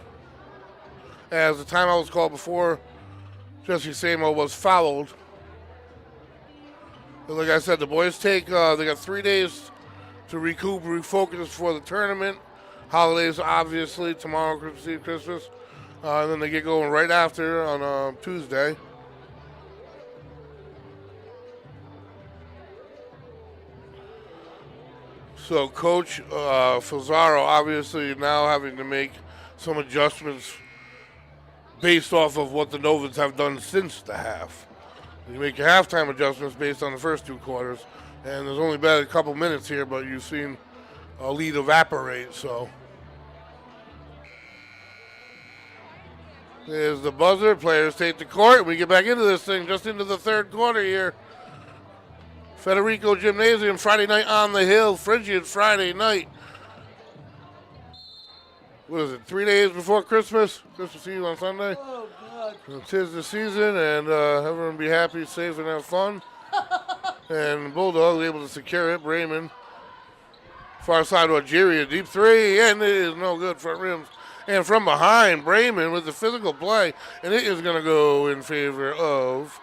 A: As the timeout was called before, Jesse Samo was fouled. But like I said, the boys they got 3 days to recoup, refocus for the tournament. Holidays, obviously, tomorrow, Christmas Eve, Christmas. And then they get going right after on Tuesday. So Coach Fazaro obviously now having to make some adjustments based off of what the Novans have done since the half. You make your halftime adjustments based on the first 2 quarters, and there's only been a couple minutes here, but you've seen a lead evaporate, so. There's the buzzer. Players take the court. We get back into this thing, just into the 3rd quarter here. Federico Gymnasium, Friday night on the hill, frigid Friday night. What is it, 3 days before Christmas? Christmas Eve on Sunday?
B: Oh, God.
A: So 'tis the season, and everyone be happy, safe, and have fun. And Bulldog able to secure it. Brayman, far side to Algeria, deep 3, and it is no good. Front rims. And from behind, Brayman with the physical play, and it is going to go in favor of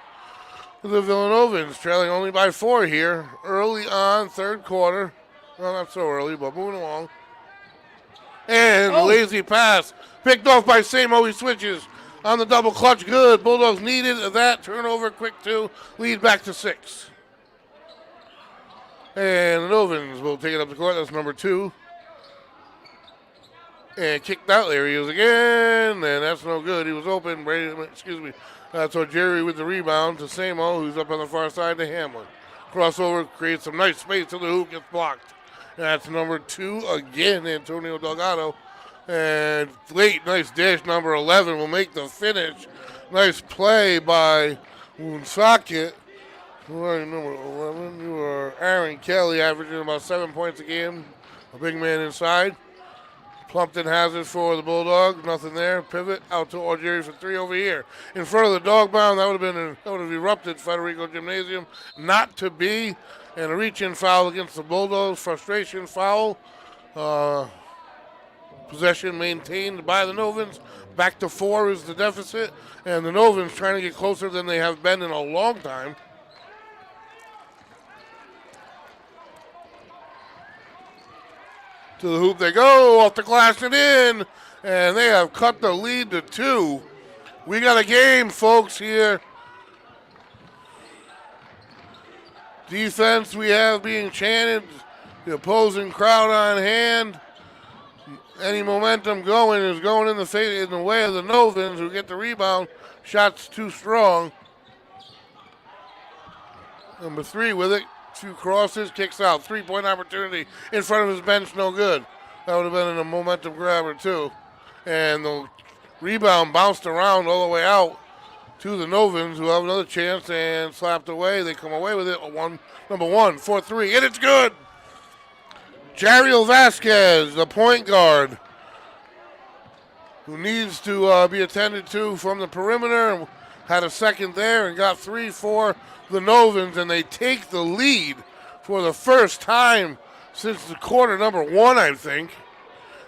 A: the Villanovans, trailing only by 4 here. Early on, 3rd quarter. Well, not so early, but moving along. And lazy pass, picked off by Samo. He switches on the double clutch. Good. Bulldogs needed that. Turnover, quick 2. Lead back to 6. And the Novans will take it up the court. That's number 2. And kicked out. There he is again. And that's no good. He was open. So Jerry with the rebound to Samo, who's up on the far side to Hamlin. Crossover, creates some nice space till the hoop gets blocked. That's number 2 again, Antonio Delgado. And late, nice dish. Number 11 will make the finish. Nice play by Woonsocket. Number 11, you are Aaron Kelly, averaging about 7 points a game. A big man inside. Plumpton has it for the Bulldogs. Nothing there. Pivot out to Algeria for 3 over here. In front of the dog bound, that would have erupted Federico Gymnasium. Not to be. And a reach-in foul against the Bulldogs. Frustration foul. Possession maintained by the Novans. Back to 4 is the deficit. And the Novans trying to get closer than they have been in a long time. To the hoop they go, off the glass and in. And they have cut the lead to 2. We got a game, folks, here. Defense we have being chanted. The opposing crowd on hand. Any momentum going is going in the way of the Novans, who get the rebound. Shots too strong. Number 3 with it. 2 crosses, kicks out. 3-point opportunity in front of his bench, no good. That would have been a momentum grabber, too. And the rebound bounced around all the way out to the Novans, who have another chance, and slapped away. They come away with it. Number 1, 4-3, and it's good. Jariel Vasquez, the point guard, who needs to be attended to from the perimeter, had a second there and got 3 for the Novans, and they take the lead for the first time since the quarter number 1, I think.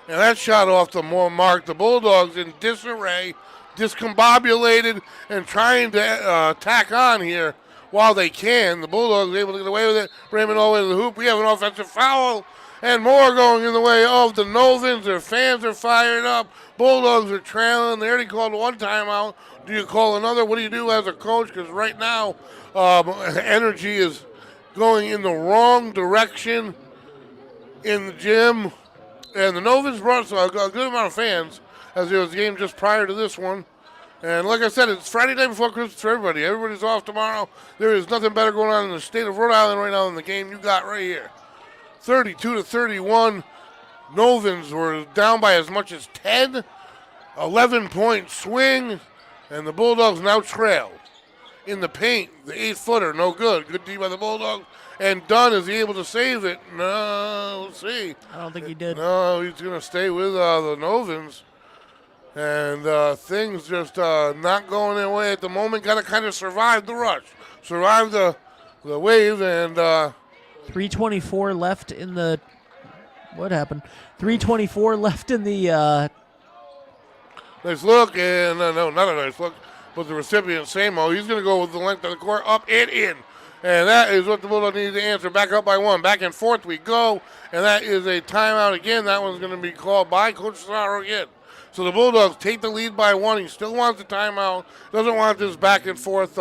A: And that shot off the mark. The Bulldogs in disarray, discombobulated, and trying to tack on here while they can. The Bulldogs able to get away with it. Raymond all the way to the hoop. We have an offensive foul and more going in the way of the Novans. Their fans are fired up. Bulldogs are trailing. They already called 1 timeout. Do you call another? What do you do as a coach? Because right now, energy is going in the wrong direction in the gym. And the Novans brought a good amount of fans, as there was a game just prior to this one. And like I said, it's Friday night before Christmas for everybody. Everybody's off tomorrow. There is nothing better going on in the state of Rhode Island right now than the game you got right here. 32-31. Novans were down by as much as 10. 11-point swing. And the Bulldogs now trail. In the paint, the 8-footer, no good. Good D by the Bulldogs. And Dunn, is he able to save it? No, let's see.
B: I don't think he did.
A: No, he's going to stay with the Novans. And things just not going their way at the moment. Got to kind of survive the rush, survive the wave, and
B: 3:24 left in the. What happened? 3:24 left in the.
A: nice look, and no, not a nice look, but the recipient, Samo, he's going to go with the length of the court, up and in. And that is what the Bulldogs need to answer. Back up by 1. Back and forth we go, and that is a timeout again. That one's going to be called by Coach Cesaro again. So the Bulldogs take the lead by 1. He still wants the timeout. Doesn't want this back and forth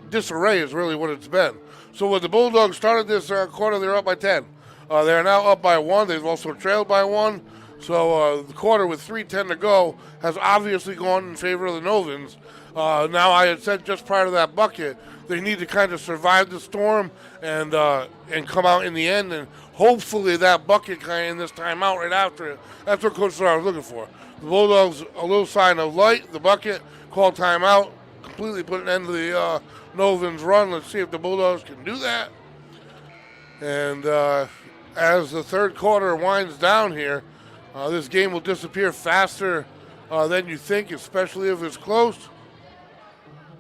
A: disarray is really what it's been. So when the Bulldogs started this quarter, they were up by 10. They're now up by 1. They've also trailed by 1. So the quarter with 3:10 to go has obviously gone in favor of the Novans. Now I had said just prior to that bucket, they need to kind of survive the storm and come out in the end, and hopefully that bucket kind of in this timeout right after it. That's what Coach Starr was looking for. The Bulldogs, a little sign of light, the bucket, call timeout, completely put an end to the Novans run. Let's see if the Bulldogs can do that. And as the third quarter winds down here, this game will disappear faster than you think, especially if it's close.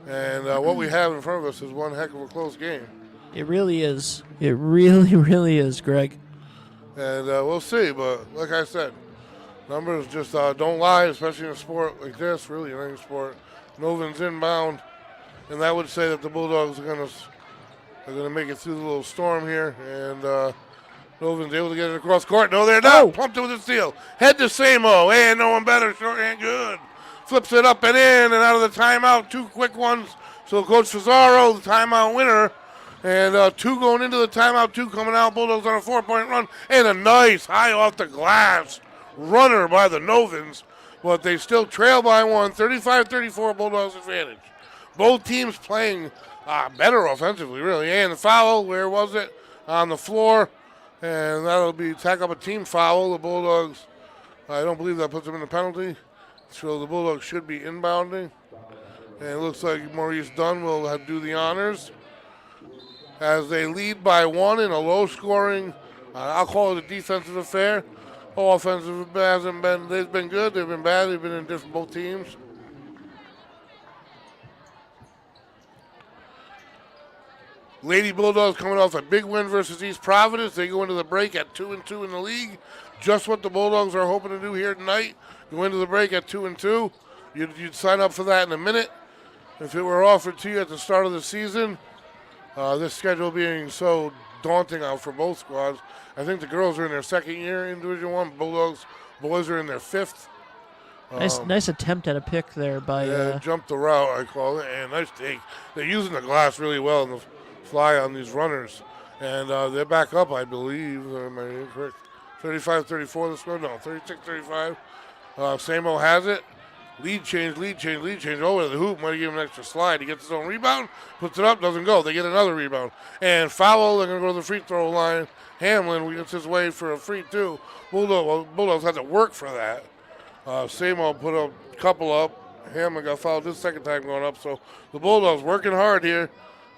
A: And what we have in front of us is one heck of a close game.
B: It really is. It really, really is, Greg.
A: And we'll see. But like I said, numbers just don't lie, especially in a sport like this, really in any sport. Novans inbound, and that would say that the Bulldogs are gonna make it through the little storm here. And Novans able to get it across court. No, they're not.
B: Oh.
A: Pumped it with a steal. Head to Samo. And no one better. Shorthand good. Flips it up and in and out of the timeout. 2 quick ones. So Coach Cesaro, the timeout winner. And 2 going into the timeout, 2 coming out. Bulldogs on a 4-point run. And a nice high off the glass runner by the Novans. But they still trail by 1. 35-34 Bulldogs advantage. Both teams playing better offensively, really. And the foul, where was it? On the floor. And that'll be tack up a team foul. The Bulldogs, I don't believe that puts them in the penalty. So the Bulldogs should be inbounding. And it looks like Maurice Dunn will do the honors. As they lead by 1 in a low-scoring, I'll call it a defensive affair. Offensive hasn't been, they've been good, they've been bad, they've been in different both teams. Lady Bulldogs coming off a big win versus East Providence. They go into the break at 2-2 in the league. Just what the Bulldogs are hoping to do here tonight. Go into the break at 2-2. You'd sign up for that in a minute. If it were offered to you at the start of the season, this schedule being so daunting out for both squads. I think the girls are in their 2nd year in Division I. Boys are in their 5th.
B: Nice attempt at a pick there by.
A: Jump the route, I call it, and nice take. They're using the glass really well in the fly on these runners, and they're back up, I believe. Am I incorrect? 35-34 the score? No, 36-35. Samo has it. Lead change. Over to the hoop. Might give him an extra slide. He gets his own rebound, puts it up, doesn't go. They get another rebound. And foul, they're going to go to the free throw line. Hamlin gets his way for a free two. Bulldogs had to work for that. Samo put a couple up. Hamlin got fouled this 2nd time going up. So the Bulldogs working hard here,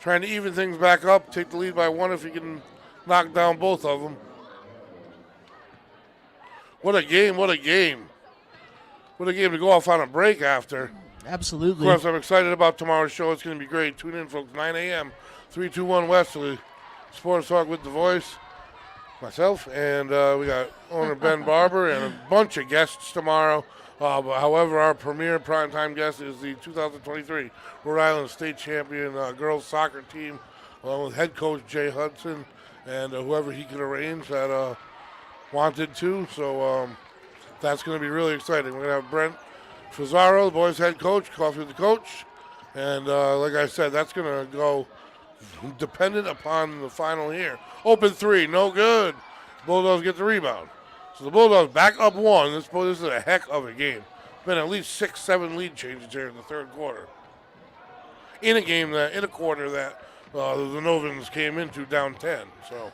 A: trying to even things back up, take the lead by 1 if you can knock down both of them. What a game. What a game to go off on a break after.
B: Absolutely.
A: Of course, I'm excited about tomorrow's show. It's going to be great. Tune in, folks, 9 a.m., 321 Westerly. Sports Talk with the Voice. Myself, and we got owner Ben Barber and a bunch of guests tomorrow. However, our premier primetime guest is the 2023 Rhode Island State Champion girls soccer team, along with head coach Jay Hudson and whoever he could arrange that wanted to. So that's going to be really exciting. We're going to have Brent Fazaro, the boys' head coach, coffee with the coach. And like I said, that's going to go dependent upon the final here. Open 3, no good. Bulldogs get the rebound. So the Bulldogs back up 1. This is a heck of a game. Been at least 6-7 lead changes here in the 3rd quarter. In a quarter that the Novans came into down 10. So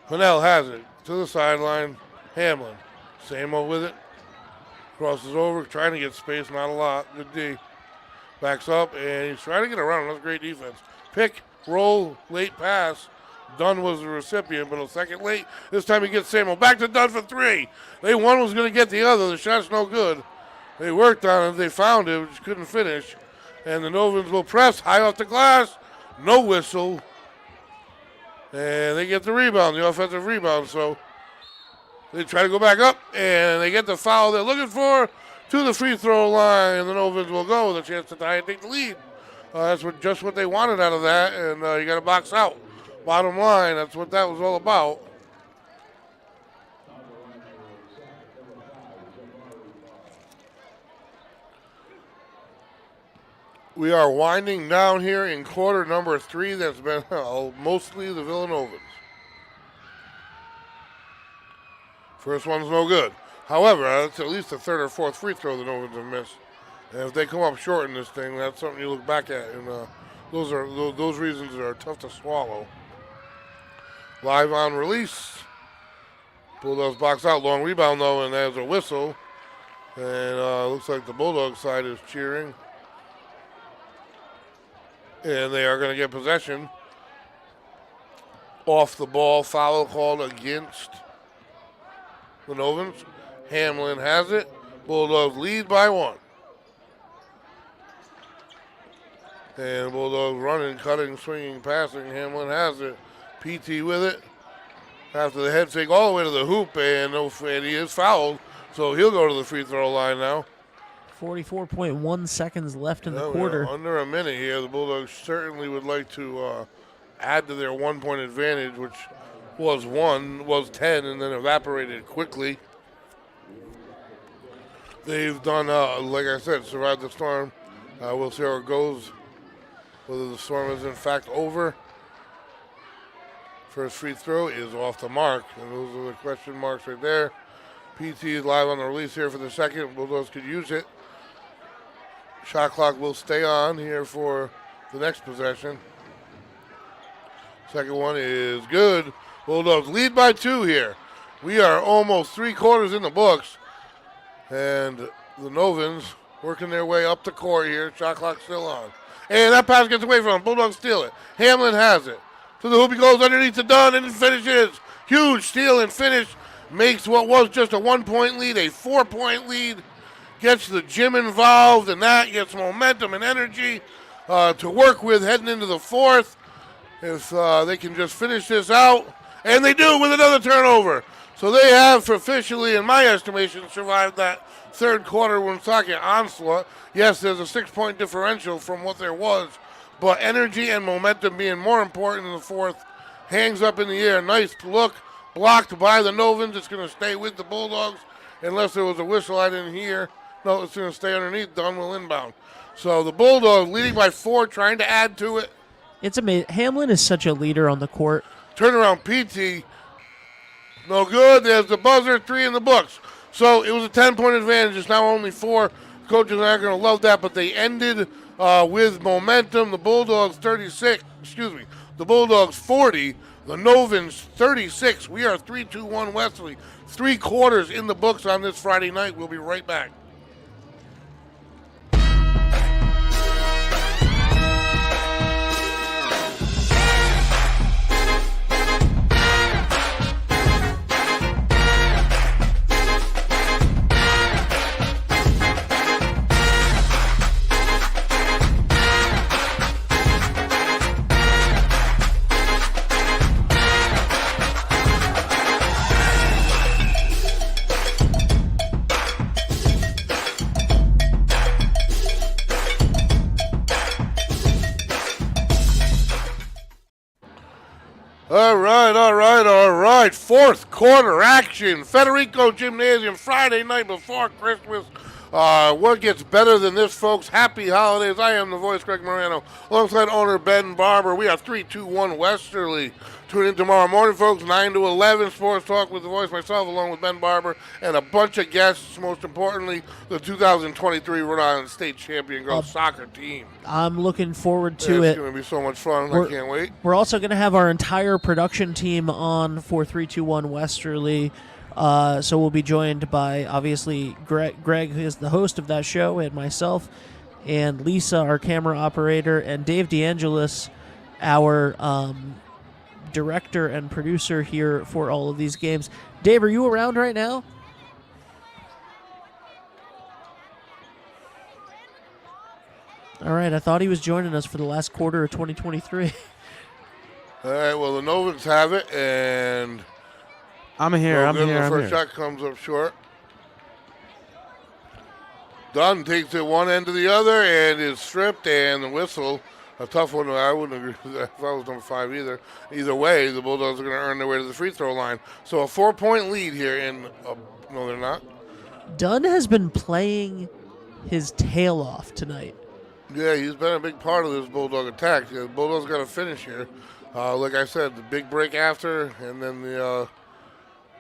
A: Pinnell has it to the sideline. Hamlin, Samo with it. Crosses over, trying to get space, not a lot. Good D. Backs up, and he's trying to get around. That's great defense. Pick, roll, late pass. Dunn was the recipient, but a second late. This time he gets Samo. Back to Dunn for 3. One was going to get the other. The shot's no good. They worked on it. They found it. Just couldn't finish. And the Novans will press high off the glass. No whistle. And they get the rebound, the offensive rebound. So they try to go back up, and they get the foul they're looking for to the free throw line. And the Novans will go with a chance to tie and take the lead. That's just what they wanted out of that, and you got to box out. Bottom line, that's what that was all about. We are winding down here in quarter number 3. That's been mostly the Villanovans. First one's no good. However, that's at least the third or fourth free throw the Novans have missed. And if they come up short in this thing, that's something you look back at. And those reasons are tough to swallow. Live on release. Bulldogs box out. Long rebound, though, and there's a whistle. And looks like the Bulldog side is cheering. And they are going to get possession. Off the ball, foul called against the Novans. Hamlin has it. Bulldogs lead by 1. And Bulldogs running, cutting, swinging, passing. Hamlin has it. PT with it. After the head fake all the way to the hoop, and he is fouled. So he'll go to the free throw line now.
B: 44.1 seconds left in the quarter.
A: Under a minute here. The Bulldogs certainly would like to add to their 1-point advantage, which was 10, and then evaporated quickly. They've done, like I said, survived the storm. We'll see how it goes, whether the storm is in fact over. First free throw is off the mark, and those are the question marks right there. PT is live on the release here for the second. Bulldogs could use it. Shot clock will stay on here for the next possession. Second one is good. Bulldogs lead by 2 here. We are almost 3 quarters in the books. And the Novans working their way up the court here. Shot clock still on. And that pass gets away from them. Bulldogs steal it. Hamlin has it. To the hoop he goes underneath the Dunn and finishes. Huge steal and finish. Makes what was just a 1-point lead a 4-point lead. Gets the gym involved, and that gets momentum and energy to work with heading into the fourth. If they can just finish this out. And they do with another turnover. So they have officially, in my estimation, survived that third quarter Woonsocket onslaught. Yes, there's a 6-point differential from what there was, but energy and momentum being more important in the fourth. Hangs up in the air. Nice look. Blocked by the Novans. It's going to stay with the Bulldogs unless there was a whistle I didn't hear. No, it's going to stay underneath. Dunn will inbound. So the Bulldogs leading by 4, trying to add to it.
B: It's amazing. Hamlin is such a leader on the court.
A: Turnaround PT. No good. There's the buzzer. 3 in the books. So it was a 10-point advantage. It's now only 4. Coaches aren't going to love that, but they ended with momentum. The Bulldogs the Bulldogs 40. The Novans 36. We are 3-2-1 Westerly. 3 quarters in the books on this Friday night. We'll be right back. All right. Fourth quarter action. Federico Gymnasium, Friday night before Christmas. What gets better than this, folks? Happy holidays. I am the voice, Greg Morano, alongside owner Ben Barber. We are 3-2-1 Westerly. Tune in tomorrow morning, folks, 9 to 11. Sports Talk with the voice, myself, along with Ben Barber, and a bunch of guests. Most importantly, the 2023 Rhode Island State Champion girls soccer team.
B: I'm looking forward to it.
A: It's going to be so much fun. I can't wait.
B: We're also going to have our entire production team on for 3-2-1 Westerly. So we'll be joined by, obviously, Greg, who is the host of that show, and myself, and Lisa, our camera operator, and Dave DeAngelis, our director and producer here for all of these games. Dave, are you around right now? All right, I thought he was joining us for the last quarter of 2023.
A: All right, well, the Novans have it, and
E: I'm here. I'm
A: the
E: here. I'm
A: first
E: here.
A: shot comes up short. Dunn takes it one end to the other and is stripped, and the whistle, a tough one. I wouldn't agree with that if I was number 5 either. Either way, the Bulldogs are going to earn their way to the free throw line. So a 4-point lead here in no, they're not.
B: Dunn has been playing his tail off tonight.
A: Yeah, he's been a big part of this Bulldog attack. The Bulldogs got to finish here. Like I said, the big break after, and then the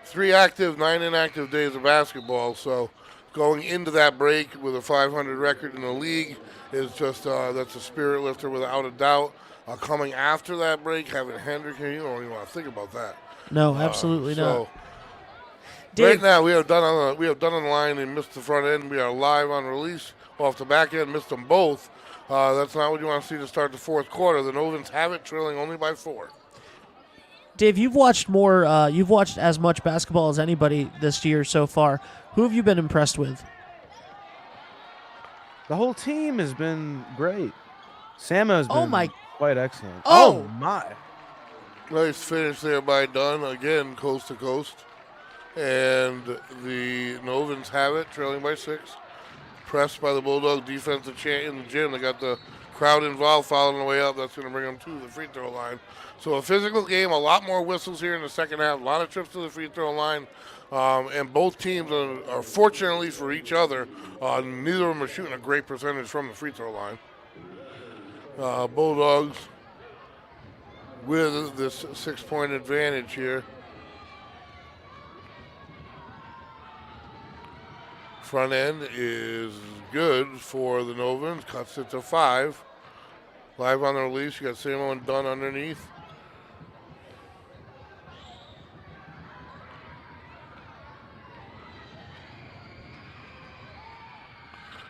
A: 3 active, 9 inactive days of basketball. So going into that break with a 500 record in the league is just that's a spirit lifter without a doubt. Coming after that break, having Hendrick here, you don't even want to think about that.
B: No, absolutely not.
A: So
B: Dave,
A: right now we have done on the line and missed the front end. We are live on release off the back end, missed them both. That's not what you want to see to start the fourth quarter. The Novans have it, trailing only by 4.
B: Dave, you've watched more. You've watched as much basketball as anybody this year so far. Who have you been impressed with?
E: The whole team has been great. Samo's been quite excellent.
B: Oh,
E: my.
A: Nice finish there by Dunn, again, coast to coast. And the Novans have it, trailing by 6. Pressed by the Bulldog defense in the gym. They got the crowd involved, foul on the way up. That's going to bring them to the free throw line. So a physical game, a lot more whistles here in the second half, a lot of trips to the free throw line. And both teams are fortunately for each other, neither of them are shooting a great percentage from the free throw line. Bulldogs with this 6-point advantage here. Front end is good for the Novans. Cuts it to 5. Live on the release. You got Samo and Dunn underneath.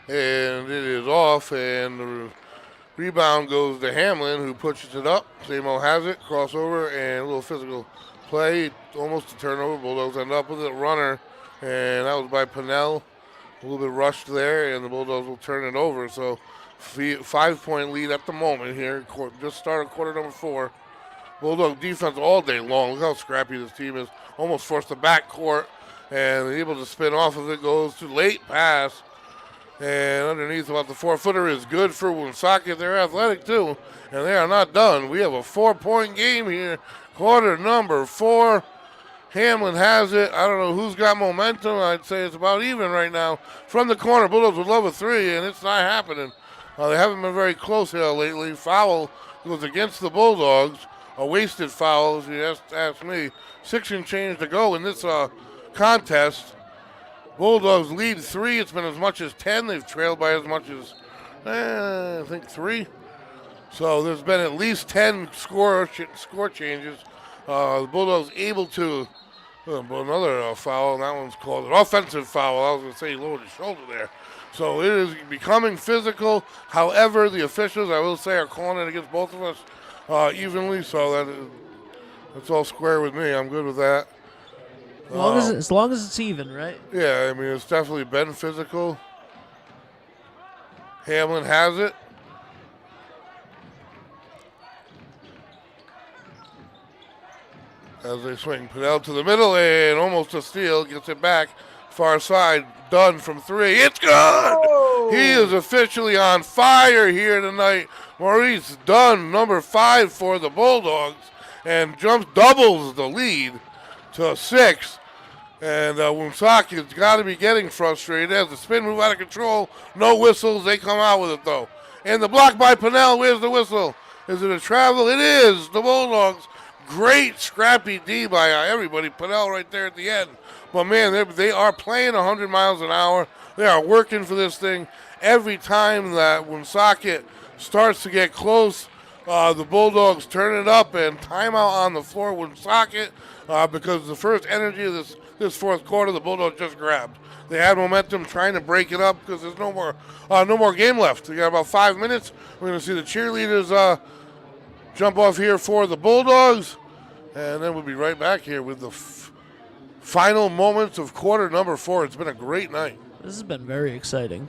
A: And it is off, and the rebound goes to Hamlin, who pushes it up. Samo has it, crossover, and a little physical play. Almost a turnover. Bulldogs end up with it. Runner, and that was by Pinnell. A little bit rushed there, and the Bulldogs will turn it over. So 5-point lead at the moment here. Just started quarter number 4. Bulldog defense all day long. Look how scrappy this team is. Almost forced the backcourt, and able to spin off of it. Goes to late pass. And underneath about the 4-footer is good for Woonsocket. They're athletic too, and they are not done. We have a 4-point game here. Quarter number 4. Hamlin has it. I don't know who's got momentum. I'd say it's about even right now. From the corner, Bulldogs would love a 3, and it's not happening. They haven't been very close here lately. Foul goes against the Bulldogs. A wasted foul, if you ask me. 6 and change to go in this contest. Bulldogs lead 3. It's been as much as 10. They've trailed by as much as, I think, 3. So there's been at least 10 score changes. The Bulldogs able to, another foul, and that one's called an offensive foul. I was going to say he lowered his shoulder there. So it is becoming physical. However, the officials, I will say, are calling it against both of us evenly. So that's all square with me. I'm good with that.
B: As long as it's even, right?
A: Yeah, I mean, it's definitely been physical. Hamlin has it. As they swing Pinnell to the middle and almost a steal. Gets it back. Far side. Dunn from 3. It's good! Oh. He is officially on fire here tonight. Maurice Dunn, number 5 for the Bulldogs. And doubles the lead to 6. And Woonsocket's got to be getting frustrated as the spin move out of control. No whistles. They come out with it, though. And the block by Pinnell. Where's the whistle? Is it a travel? It is. The Bulldogs. Great scrappy D by everybody. Pinnell right there at the end. But, man, they are playing 100 miles an hour. They are working for this thing. Every time that Woonsocket starts to get close, the Bulldogs turn it up and timeout on the floor. Woonsocket, because the first energy of this fourth quarter, the Bulldogs just grabbed. They had momentum trying to break it up because there's no more game left. We got about 5 minutes. We're going to see the cheerleaders jump off here for the Bulldogs. And then we'll be right back here with the final moments of quarter number 4. It's been a great night.
B: This has been very exciting.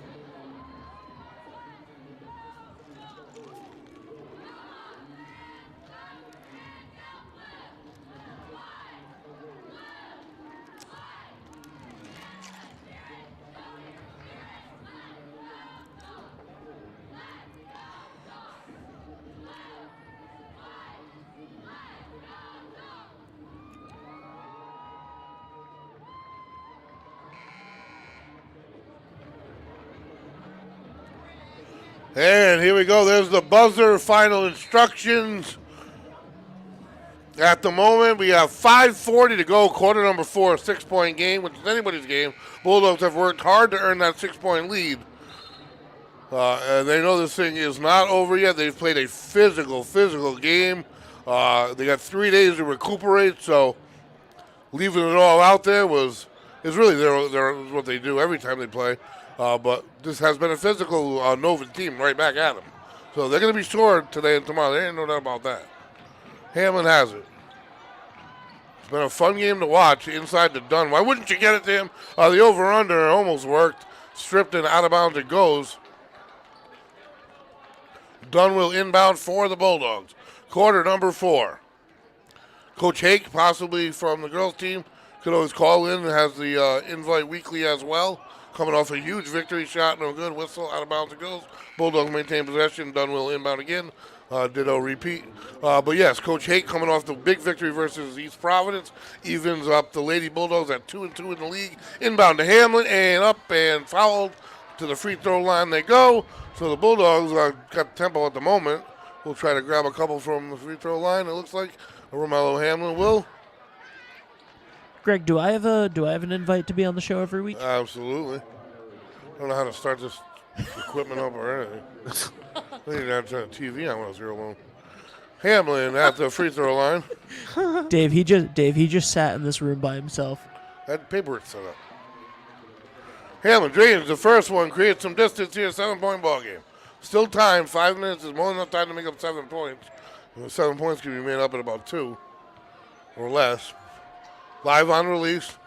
A: And here we go. There's the buzzer. Final instructions. At the moment, we have 5:40 to go. Quarter number 4, 6-point game, which is anybody's game. Bulldogs have worked hard to earn that 6-point lead. And they know this thing is not over yet. They've played a physical game. They got 3 days to recuperate, so leaving it all out there is really their what they do every time they play. But this has been a physical Novans team right back at them. So they're going to be sore today and tomorrow. There ain't no doubt about that. Hamlin has it. It's been a fun game to watch inside the Dunn. Why wouldn't you get it to him? The over-under almost worked. Stripped and out of bounds it goes. Dunn will inbound for the Bulldogs. Quarter number 4. Coach Hake, possibly from the girls team, could always call in and has the invite weekly as well. Coming off a huge victory shot, no good. Whistle, out of bounds it goes. Bulldogs maintain possession. Dunn will inbound again. Ditto repeat. But yes, Coach Hake coming off the big victory versus East Providence. Evens up the Lady Bulldogs at 2-2 in the league. Inbound to Hamlin and up and fouled. To the free throw line they go. So the Bulldogs got tempo at the moment. We'll try to grab a couple from the free throw line. It looks like Romello Hamlin will.
B: Greg, do I have an invite to be on the show every week?
A: Absolutely. I don't know how to start this equipment up or anything. I need to have TV on when I was here alone. Hamlin at the free throw line.
B: Dave, he just sat in this room by himself.
A: Had paperwork set up. Hamlin drains the first one, creates some distance here, 7-point ball game. Still time, 5 minutes is more than enough time to make up 7 points. 7 points can be made up in about 2 or less. Live on release.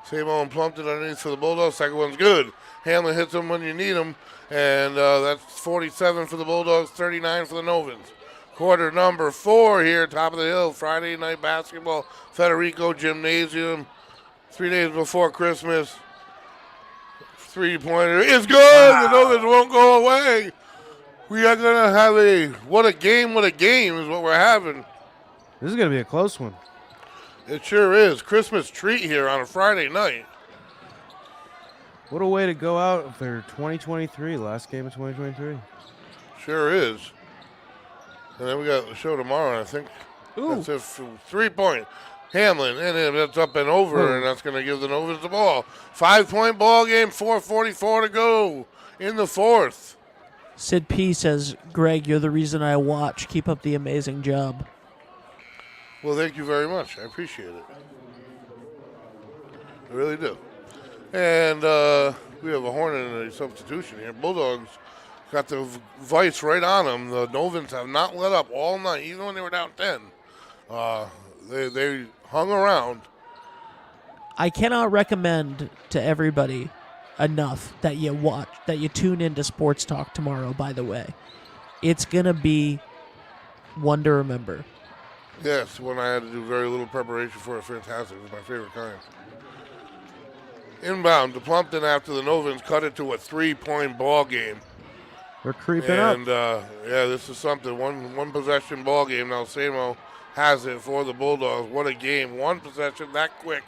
A: Samo and Plumpton underneath for the Bulldogs. Second one's good. Hamlin hits them when you need them. And that's 47 for the Bulldogs, 39 for the Novans. Quarter number 4 here, top of the hill. Friday night basketball, Federico Gymnasium. 3 days before Christmas. 3-pointer is good. Wow. The Novans won't go away. We are going to have what a game is what we're having.
E: This is going to be a close one.
A: It sure is. Christmas treat here on a Friday night.
E: What a way to go out for 2023, last game of 2023.
A: Sure is. And then we got the show tomorrow, and I think that's it for 3-point. Hamlin, and then that's up and over, and that's going to give the Novans the ball. 5-point ball game, 4:44 to go in the 4th.
B: Sid P says, Greg, you're the reason I watch. Keep up the amazing job.
A: Well, thank you very much. I appreciate it. I really do. And we have a Hornet and a substitution here. Bulldogs got the vice right on them. The Novans have not let up all night, even when they were down 10. They hung around.
B: I cannot recommend to everybody enough that you tune into Sports Talk tomorrow, by the way. It's going to be one to remember.
A: Yes, one I had to do very little preparation for. It's fantastic. It's my favorite kind. Inbound to Plumpton after the Novans cut it to a 3-point ball game.
E: They're creeping up.
A: And, this is something. One possession ball game. Now Samo has it for the Bulldogs. What a game. One possession that quick.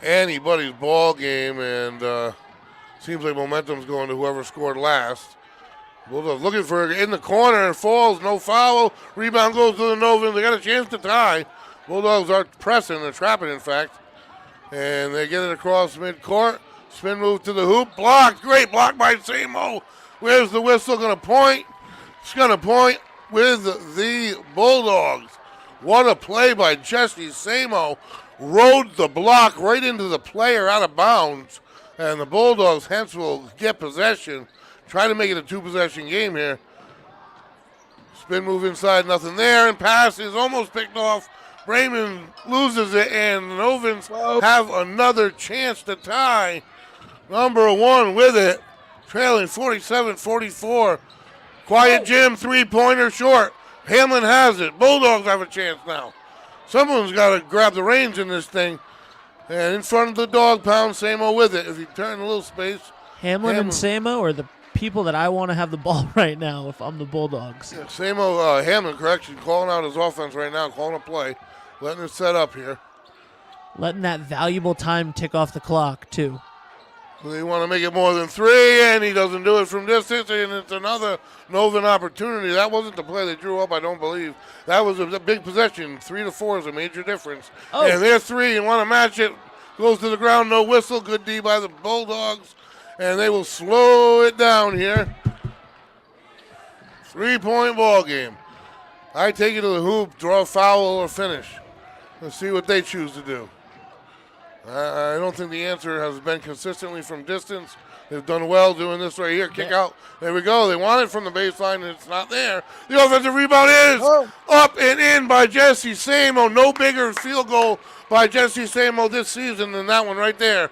A: Anybody's ball game, and seems like momentum's going to whoever scored last. Bulldogs looking for it in the corner and falls. No foul. Rebound goes to the Novans. They got a chance to tie. Bulldogs are pressing. They're trapping, in fact. And they get it across midcourt. Spin move to the hoop. Blocked. Great block by Samo. Where's the whistle going to point? It's going to point with the Bulldogs. What a play by Jesse Samo. Rode the block right into the player out of bounds. And the Bulldogs hence will get possession. Try to make it a 2-possession game here. Spin move inside, nothing there. And pass is almost picked off. Raymond loses it, and the Novans have another chance to tie. Number 1 with it. Trailing 47-44. Quiet Jim, 3-pointer short. Hamlin has it. Bulldogs have a chance now. Someone's got to grab the reins in this thing. And in front of the dog pound, Samo with it. If you turn a little space.
B: Hamlin and Samo are the people that I want to have the ball right now if I'm the Bulldogs.
A: Yeah, Samo, Hamlin, correction, calling out his offense right now, calling a play. Letting it set up here.
B: Letting that valuable time tick off the clock, too.
A: They want to make it more than 3, and he doesn't do it from distance, and it's another Novan opportunity. That wasn't the play they drew up, I don't believe. That was a big possession. 3 to 4 is a major difference.
B: Oh.
A: And there's 3, you want to match it. Goes to the ground, no whistle. Good D by the Bulldogs, and they will slow it down here. 3-point ball game. I take it to the hoop, draw a foul or finish. Let's see what they choose to do. I don't think the answer has been consistently from distance. They've done well doing this right here. Kick out. There we go. They want it from the baseline, and it's not there. The offensive rebound is up and in by Jesse Samo. No bigger field goal by Jesse Samo this season than that one right there,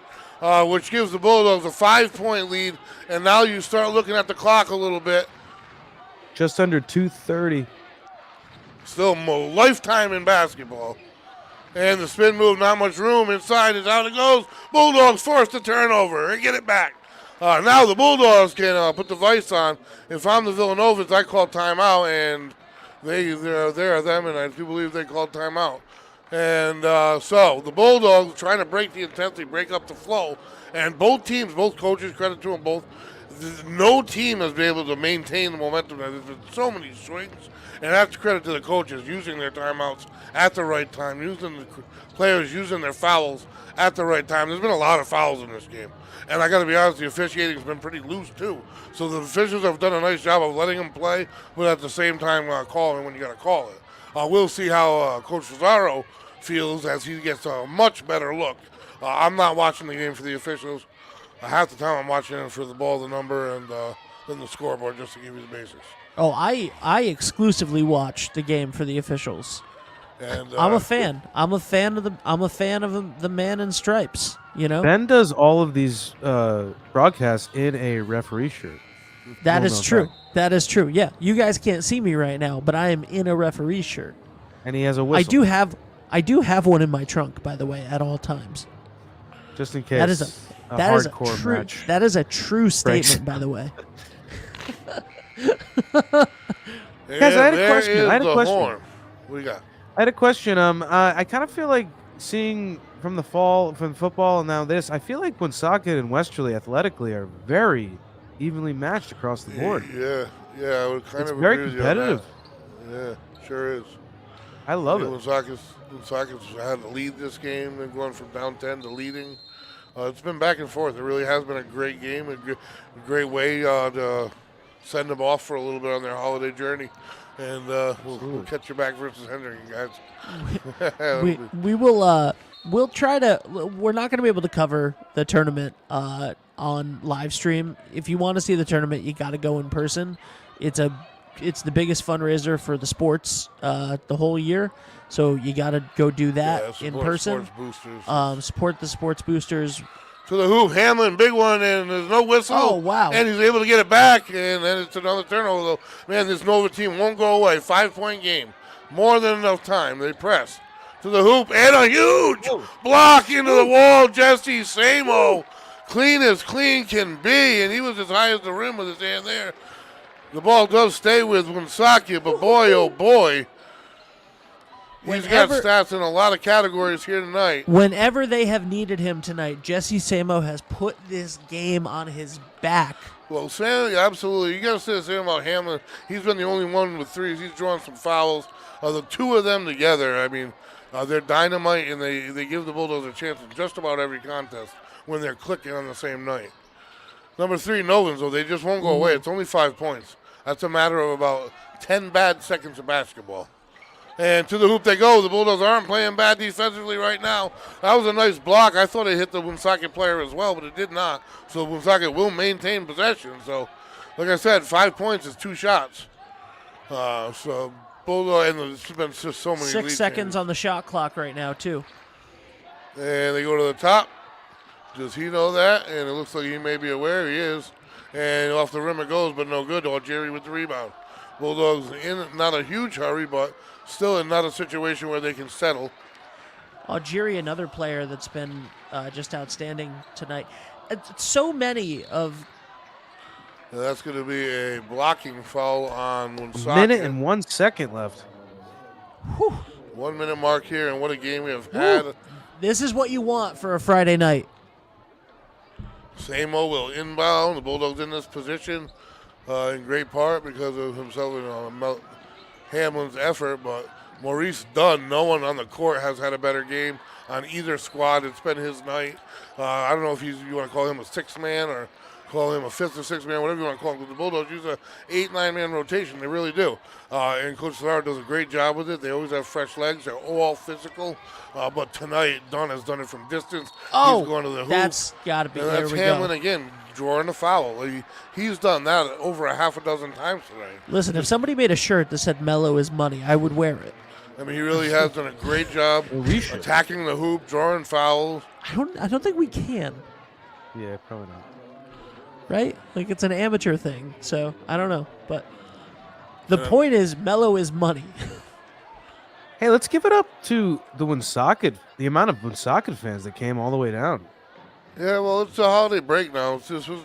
A: which gives the Bulldogs a 5-point lead. And now you start looking at the clock a little bit.
E: Just under 2:30.
A: Still lifetime in basketball. And the spin move, not much room inside, is out it goes. Bulldogs force the turnover and get it back. Now the Bulldogs can put the vice on. If I'm the Villanovas, I call timeout, and they're them, and I do believe they called timeout. And so the Bulldogs trying to break the intensity, break up the flow. And both teams, both coaches, credit to them both, no team has been able to maintain the momentum. There's been so many swings, and that's credit to the coaches using their timeouts at the right time, using the players using their fouls at the right time. There's been a lot of fouls in this game, and I got to be honest, the officiating's been pretty loose too. So the officials have done a nice job of letting them play, but at the same time calling when you got to call it. We'll see how Coach Fazaro feels as he gets a much better look. I'm not watching the game for the officials. Half the time I'm watching it for the ball, the number, and then the scoreboard, just to give you the basics.
B: Oh, I exclusively watch the game for the officials.
A: And
B: I'm a fan. I'm a fan of the man in stripes. You know,
E: Ben does all of these broadcasts in a referee shirt.
B: that
E: You'll
B: is
E: know
B: true. That is true. Yeah, you guys can't see me right now, but I am in a referee shirt.
E: And he has a whistle.
B: I do have one in my trunk, by the way, at all times.
E: Just in case.
B: That is a
E: hardcore
B: true.
E: match.
B: That is a true
E: breaks.
B: statement, by the way.
E: Guys, I had a question.
A: There is
E: I had a
A: the
E: question.
A: horn. What do you got?
E: I had a question. I kind of feel like seeing from the fall, from football, and now this, I feel like Woonsocket and Westerly athletically are very evenly matched across the board.
A: Yeah, I would kind
E: It's
A: of
E: very
A: agree with you on
E: competitive.
A: that. Yeah, sure is.
E: I love it.
A: Woonsocket's had to lead this game. They're going from down 10 to leading. It's been back and forth. It really has been a great game, a great way to send them off for a little bit on their holiday journey. And we'll catch you back versus Hendrick, guys.
B: we will. We'll try to. We're not going to be able to cover the tournament on live stream. If you want to see the tournament, you got to go in person. It's the biggest fundraiser for the sports the whole year. So you got to go do that in person. Support the sports boosters.
A: To the hoop, Hamlin, big one, and there's no whistle.
B: Oh, wow.
A: And he's able to get it back, and then it's another turnover. Though. Man, this Nova team won't go away. 5-point game. More than enough time. They press. To the hoop, and a huge block into the wall. Jesse Samo, clean as clean can be, and he was as high as the rim with his hand there. The ball does stay with Woonsocket, but boy, oh boy. He's got stats in a lot of categories here tonight.
B: Whenever they have needed him tonight, Jesse Samo has put this game on his back.
A: Well, Sam, absolutely. You got to say the same about Hamlin. He's been the only one with threes. He's drawn some fouls. The two of them together, I mean, they're dynamite, and they give the Bulldogs a chance in just about every contest when they're clicking on the same night. Number 3, Novans, though, they just won't go away. It's only 5 points. That's a matter of about 10 bad seconds of basketball. And to the hoop they go. The Bulldogs aren't playing bad defensively right now. That was a nice block. I thought it hit the Woonsocket player as well, but it did not. So Woonsocket will maintain possession. So, like I said, 5 points is 2 shots. So Bulldog, and there's been just so many
B: 6 seconds on the shot clock right now, too.
A: And they go to the top. Does he know that? And it looks like he may be aware. He is. And off the rim it goes, but no good. Jerry with the rebound. Bulldogs in not a huge hurry, but still in not a situation where they can settle.
B: Jiri, another player that's been just outstanding tonight. So many of...
A: And that's going to be a blocking foul on Woonsocket.
E: Minute and 1 second left.
B: Whew.
A: 1 minute mark here, and what a game we have had.
B: This is what you want for a Friday night.
A: Samo will inbound. The Bulldogs in this position in great part because of himself and Hamlin's effort. But Maurice Dunn, no one on the court has had a better game on either squad. It's been his night. I don't know if you want to call him a sixth man or call him a fifth or sixth man, whatever you want to call him. Because the Bulldogs use a 8-9 man rotation. They really do. And Coach Solaro does a great job with it. They always have fresh legs. They're all physical. But tonight, Dunn has done it from distance.
B: Oh,
A: he's going to the hoop.
B: that's got to be.
A: And
B: There
A: that's
B: we
A: Hamlin
B: go.
A: again, drawing a foul. He's done that over a half a dozen times tonight.
B: Listen, if somebody made a shirt that said "Mellow is money," I would wear it.
A: I mean, he really has done a great job attacking the hoop, drawing fouls.
B: I don't think we can.
E: Yeah, probably not.
B: Right? Like, it's an amateur thing, so I don't know. But the point is, Mellow is money.
E: Hey, let's give it up to the Woonsocket, the amount of Woonsocket fans that came all the way down.
A: Yeah, well, it's a holiday break now. This was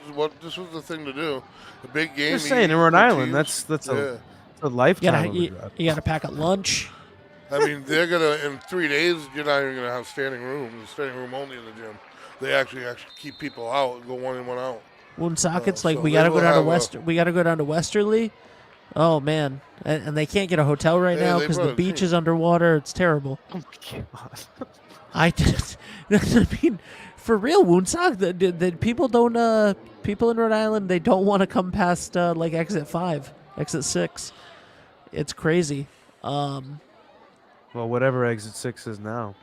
A: the thing to do. A big game.
E: Just saying, in Rhode Island, that's a lifetime of a drive.
B: You gotta pack a lunch.
A: I mean, they're gonna in 3 days. You're not even gonna have standing room. There's standing room only in the gym. They actually keep people out and go one in, one out.
B: Woonsocket's
A: so
B: we
A: they
B: gotta
A: will
B: go down to
A: have
B: West. We gotta go down to Westerly. Oh man, and they can't get a hotel right
A: Yeah,
B: now
A: they
B: because
A: brought
B: the
A: a
B: beach
A: team.
B: is underwater. It's terrible.
E: Oh my God.
B: I mean, for real, Woonsocket. The people don't. People in Rhode Island, they don't want to come past like exit 5, exit 6. It's crazy.
E: Well, whatever exit 6 is now.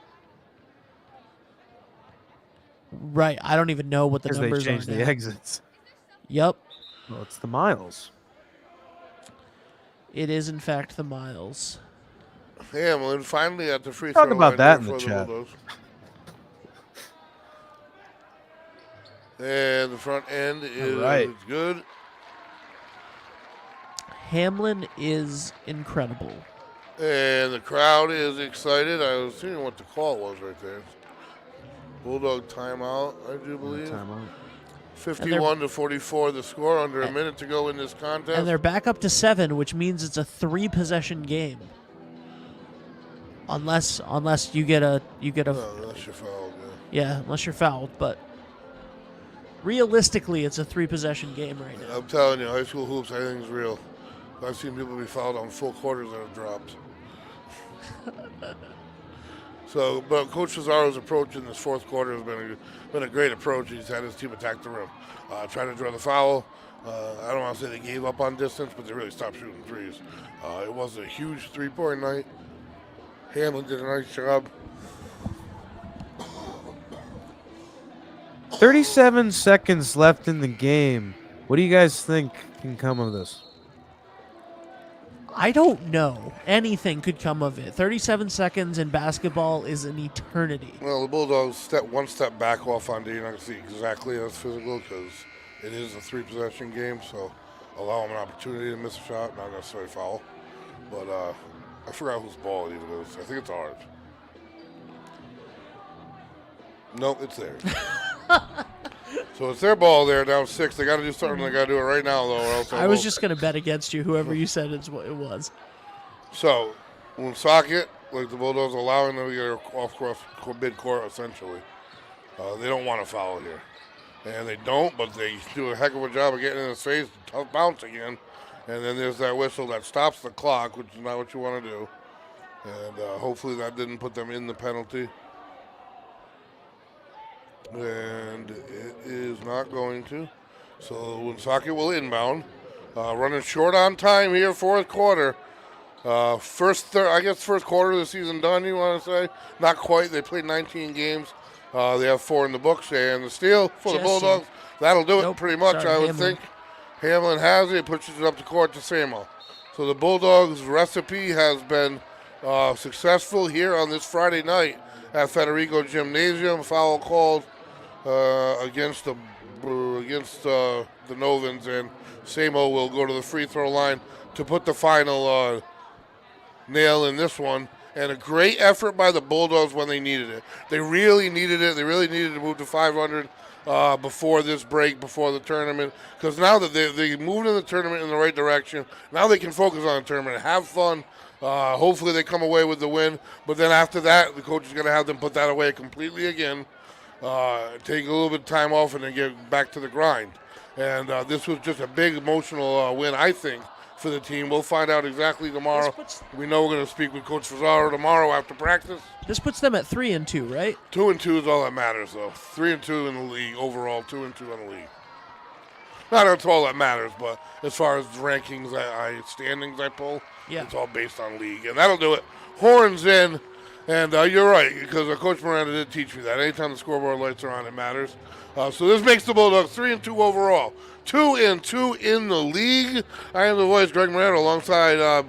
B: Right. I don't even know what the
E: Because they
B: numbers are
E: changed the
B: now.
E: exits.
B: Yep.
E: Well, it's the miles.
B: It is, in fact, the miles.
A: Hamlin finally at the free
E: Talk
A: throw
E: about
A: line
E: that
A: there
E: in the
A: for
E: chat.
A: Bulldogs. And the front end is
E: right.
A: good.
B: Hamlin is incredible.
A: And the crowd is excited. I was seeing what the call was right there. Bulldog timeout, I do believe.
E: Timeout.
A: 51-44 the score, under a minute to go in this contest.
B: And they're back up to 7, which means it's a 3-possession game. Unless you get a
A: Oh, unless you're fouled,
B: yeah, unless you're fouled, but realistically it's a 3-possession game right now.
A: I'm telling you, high school hoops, everything's real. I've seen people be fouled on full quarters that have dropped. So, but Coach Cesaro's approach in this fourth quarter has been a great approach. He's had his team attack the rim, trying to draw the foul. I don't want to say they gave up on distance, but they really stopped shooting threes. It was a huge three-point night. Hamlin did a nice job.
E: 37 seconds left in the game. What do you guys think can come of this?
B: I don't know. Anything could come of it. 37 seconds in basketball is an eternity.
A: Well, the Bulldogs one step back off on D. You're not going to see exactly as physical because it is a 3-possession game, so allow them an opportunity to miss a shot, not necessarily foul. But I forgot whose ball it even is. I think it's ours. Nope, it's theirs. So it's their ball there, down 6. They got to do something. They got to do it right now, though, or else
B: I was just going to bet against you, whoever you said it was.
A: So, Woonsocket, like the Bulldogs, allowing them to get off mid-court, essentially. They don't want to foul here. And they don't, but they do a heck of a job of getting in his face. Tough bounce again. And then there's that whistle that stops the clock, which is not what you want to do. And hopefully that didn't put them in the penalty. And it is not going to. So Woonsocket will inbound. Running short on time here, fourth quarter. First quarter of the season done, you want to say? Not quite. They played 19 games. They have 4 in the books. And the steal for the Bulldogs. That'll do it pretty much, I would think. Hamlin has it, pushes it up the court to Samo. So the Bulldogs' recipe has been successful here on this Friday night at Federico Gymnasium. Foul called against the Novans, and Samo will go to the free throw line to put the final nail in this one. And a great effort by the Bulldogs when they needed it. They really needed it. They really needed to move to 500 before this break, before the tournament. Because now that they moved in the tournament in the right direction, now they can focus on the tournament, have fun. Hopefully they come away with the win. But then after that, the coach is going to have them put that away completely again. take a little bit of time off and then get back to the grind. And this was just a big emotional win, I think, for the team. We'll find out exactly tomorrow. We know we're going to speak with Coach Fazzaro tomorrow after practice.
B: This puts them at 3-2, right?
A: 2-2 is all that matters, though. 3-2 in the league overall. 2-2 in the league. Not that's all that matters, but as far as rankings, standings I pull, it's all based on league, and that'll do it. Horns in, and you're right, because Coach Miranda did teach me that. Anytime the scoreboard lights are on, it matters. So this makes the Bulldogs 3-2 overall. 2-2 in the league. I am the voice, Greg Miranda, alongside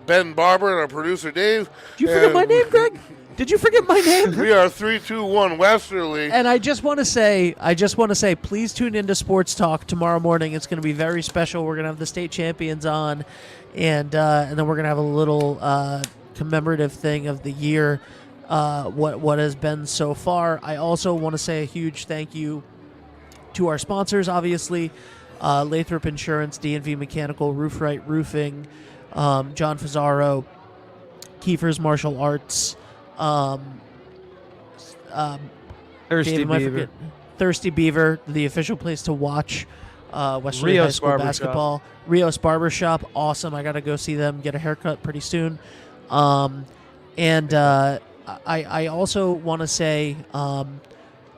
A: Ben Barber and our producer Dave.
B: Did you forget my name, Greg? Did you forget my name?
A: We are 3-2-1 Westerly.
B: And I just want to say, please tune into Sports Talk tomorrow morning. It's going to be very special. We're going to have the state champions on, and then we're going to have a little commemorative thing of the year, what has been so far. I also want to say a huge thank you to our sponsors, obviously, Lathrop Insurance, D&V Mechanical, Roof Right Roofing, John Fazzaro, Kiefer's Martial Arts, Thirsty Beaver, the official place to watch Westerly High School basketball. Rios Barbershop, awesome. I got to go see them, get a haircut pretty soon. I also want to say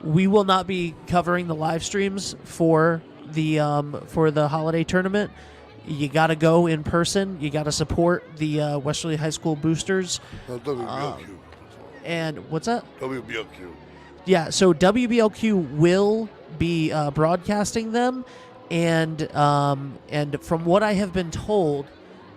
B: we will not be covering the live streams for the holiday tournament. You got to go in person. You got to support the Westerly High School boosters.
A: WBLQ.
B: And what's that?
A: WBLQ.
B: Yeah, so WBLQ will be broadcasting them, and from what I have been told,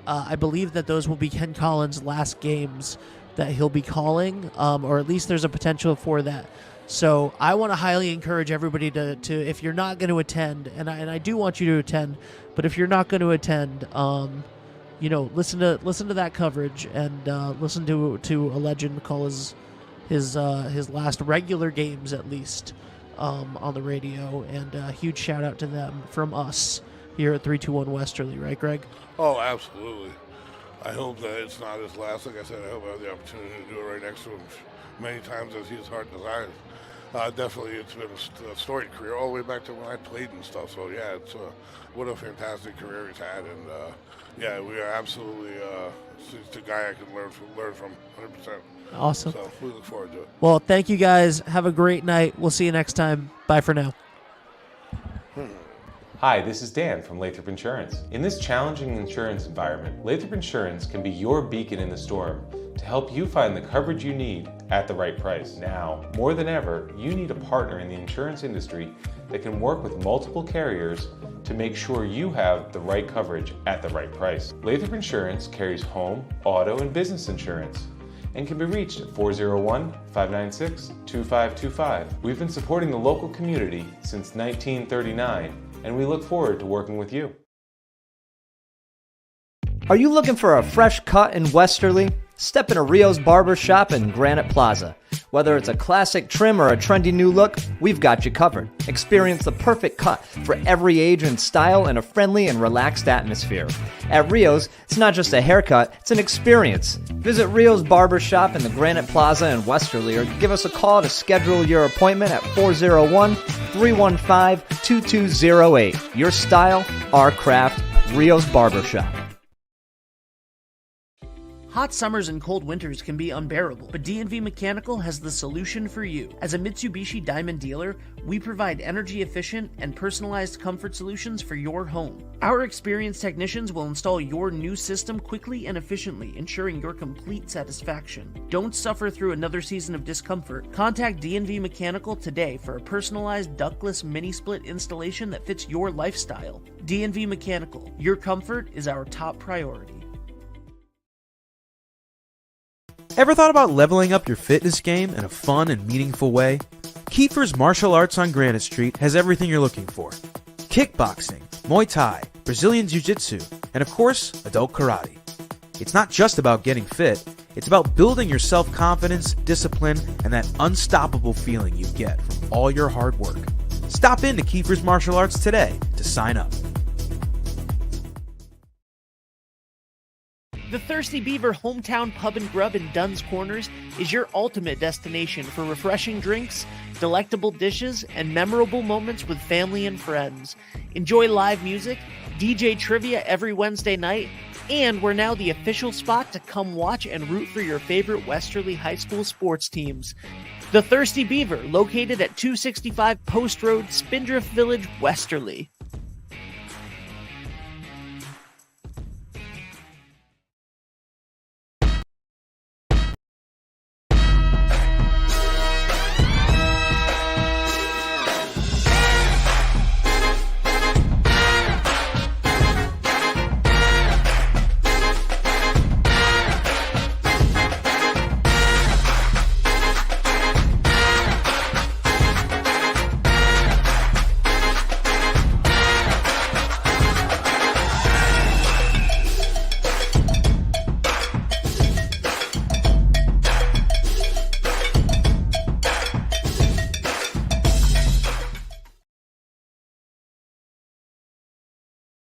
B: I believe that those will be Ken Collins' last games that he'll be calling, or at least there's a potential for that. So I want to highly encourage everybody to if you're not going to attend, and I do want you to attend, but if you're not going to attend, listen to that coverage and listen to a legend call his last regular games at least on the radio, and a huge shout out to them from us here at 321 Westerly, right, Greg?
A: Oh, absolutely. I hope that it's not his last. Like I said, I hope I have the opportunity to do it right next to him many times as his heart desires. Definitely, it's been a storied career all the way back to when I played and stuff. So, yeah, it's what a fantastic career he's had. And, we are absolutely he's the guy I can learn from 100%.
B: Awesome.
A: So we look forward to it.
B: Well, thank you guys. Have a great night. We'll see you next time. Bye for now.
C: Hi, this is Dan from Lathrop Insurance. In this challenging insurance environment, Lathrop Insurance can be your beacon in the storm to help you find the coverage you need at the right price. Now, more than ever, you need a partner in the insurance industry that can work with multiple carriers to make sure you have the right coverage at the right price. Lathrop Insurance carries home, auto, and business insurance and can be reached at 401-596-2525. We've been supporting the local community since 1939, and we look forward to working with you.
D: Are you looking for a fresh cut in Westerly? Step into Rio's Barber Shop in Granite Plaza. Whether it's a classic trim or a trendy new look, we've got you covered. Experience the perfect cut for every age and style in a friendly and relaxed atmosphere. At Rio's, it's not just a haircut, it's an experience. Visit Rio's Barber Shop in the Granite Plaza in Westerly, or give us a call to schedule your appointment at 401-315-2208. Your style, our craft, Rio's Barber Shop.
B: Hot summers and cold winters can be unbearable, but D&V Mechanical has the solution for you. As a Mitsubishi Diamond dealer, we provide energy-efficient and personalized comfort solutions for your home. Our experienced technicians will install your new system quickly and efficiently, ensuring your complete satisfaction. Don't suffer through another season of discomfort. Contact D&V Mechanical today for a personalized ductless mini-split installation that fits your lifestyle. D&V Mechanical, your comfort is our top priority.
E: Ever thought about leveling up your fitness game in a fun and meaningful way? Kiefer's Martial Arts on Granite Street has everything you're looking for. Kickboxing, Muay Thai, Brazilian Jiu-Jitsu, and of course, adult karate. It's not just about getting fit, it's about building your self-confidence, discipline, and that unstoppable feeling you get from all your hard work. Stop into Kiefer's Martial Arts today to sign up.
B: The Thirsty Beaver Hometown Pub and Grub in Dunn's Corners is your ultimate destination for refreshing drinks, delectable dishes, and memorable moments with family and friends. Enjoy live music, DJ trivia every Wednesday night, and we're now the official spot to come watch and root for your favorite Westerly High School sports teams. The Thirsty Beaver, located at 265 Post Road, Spindrift Village, Westerly.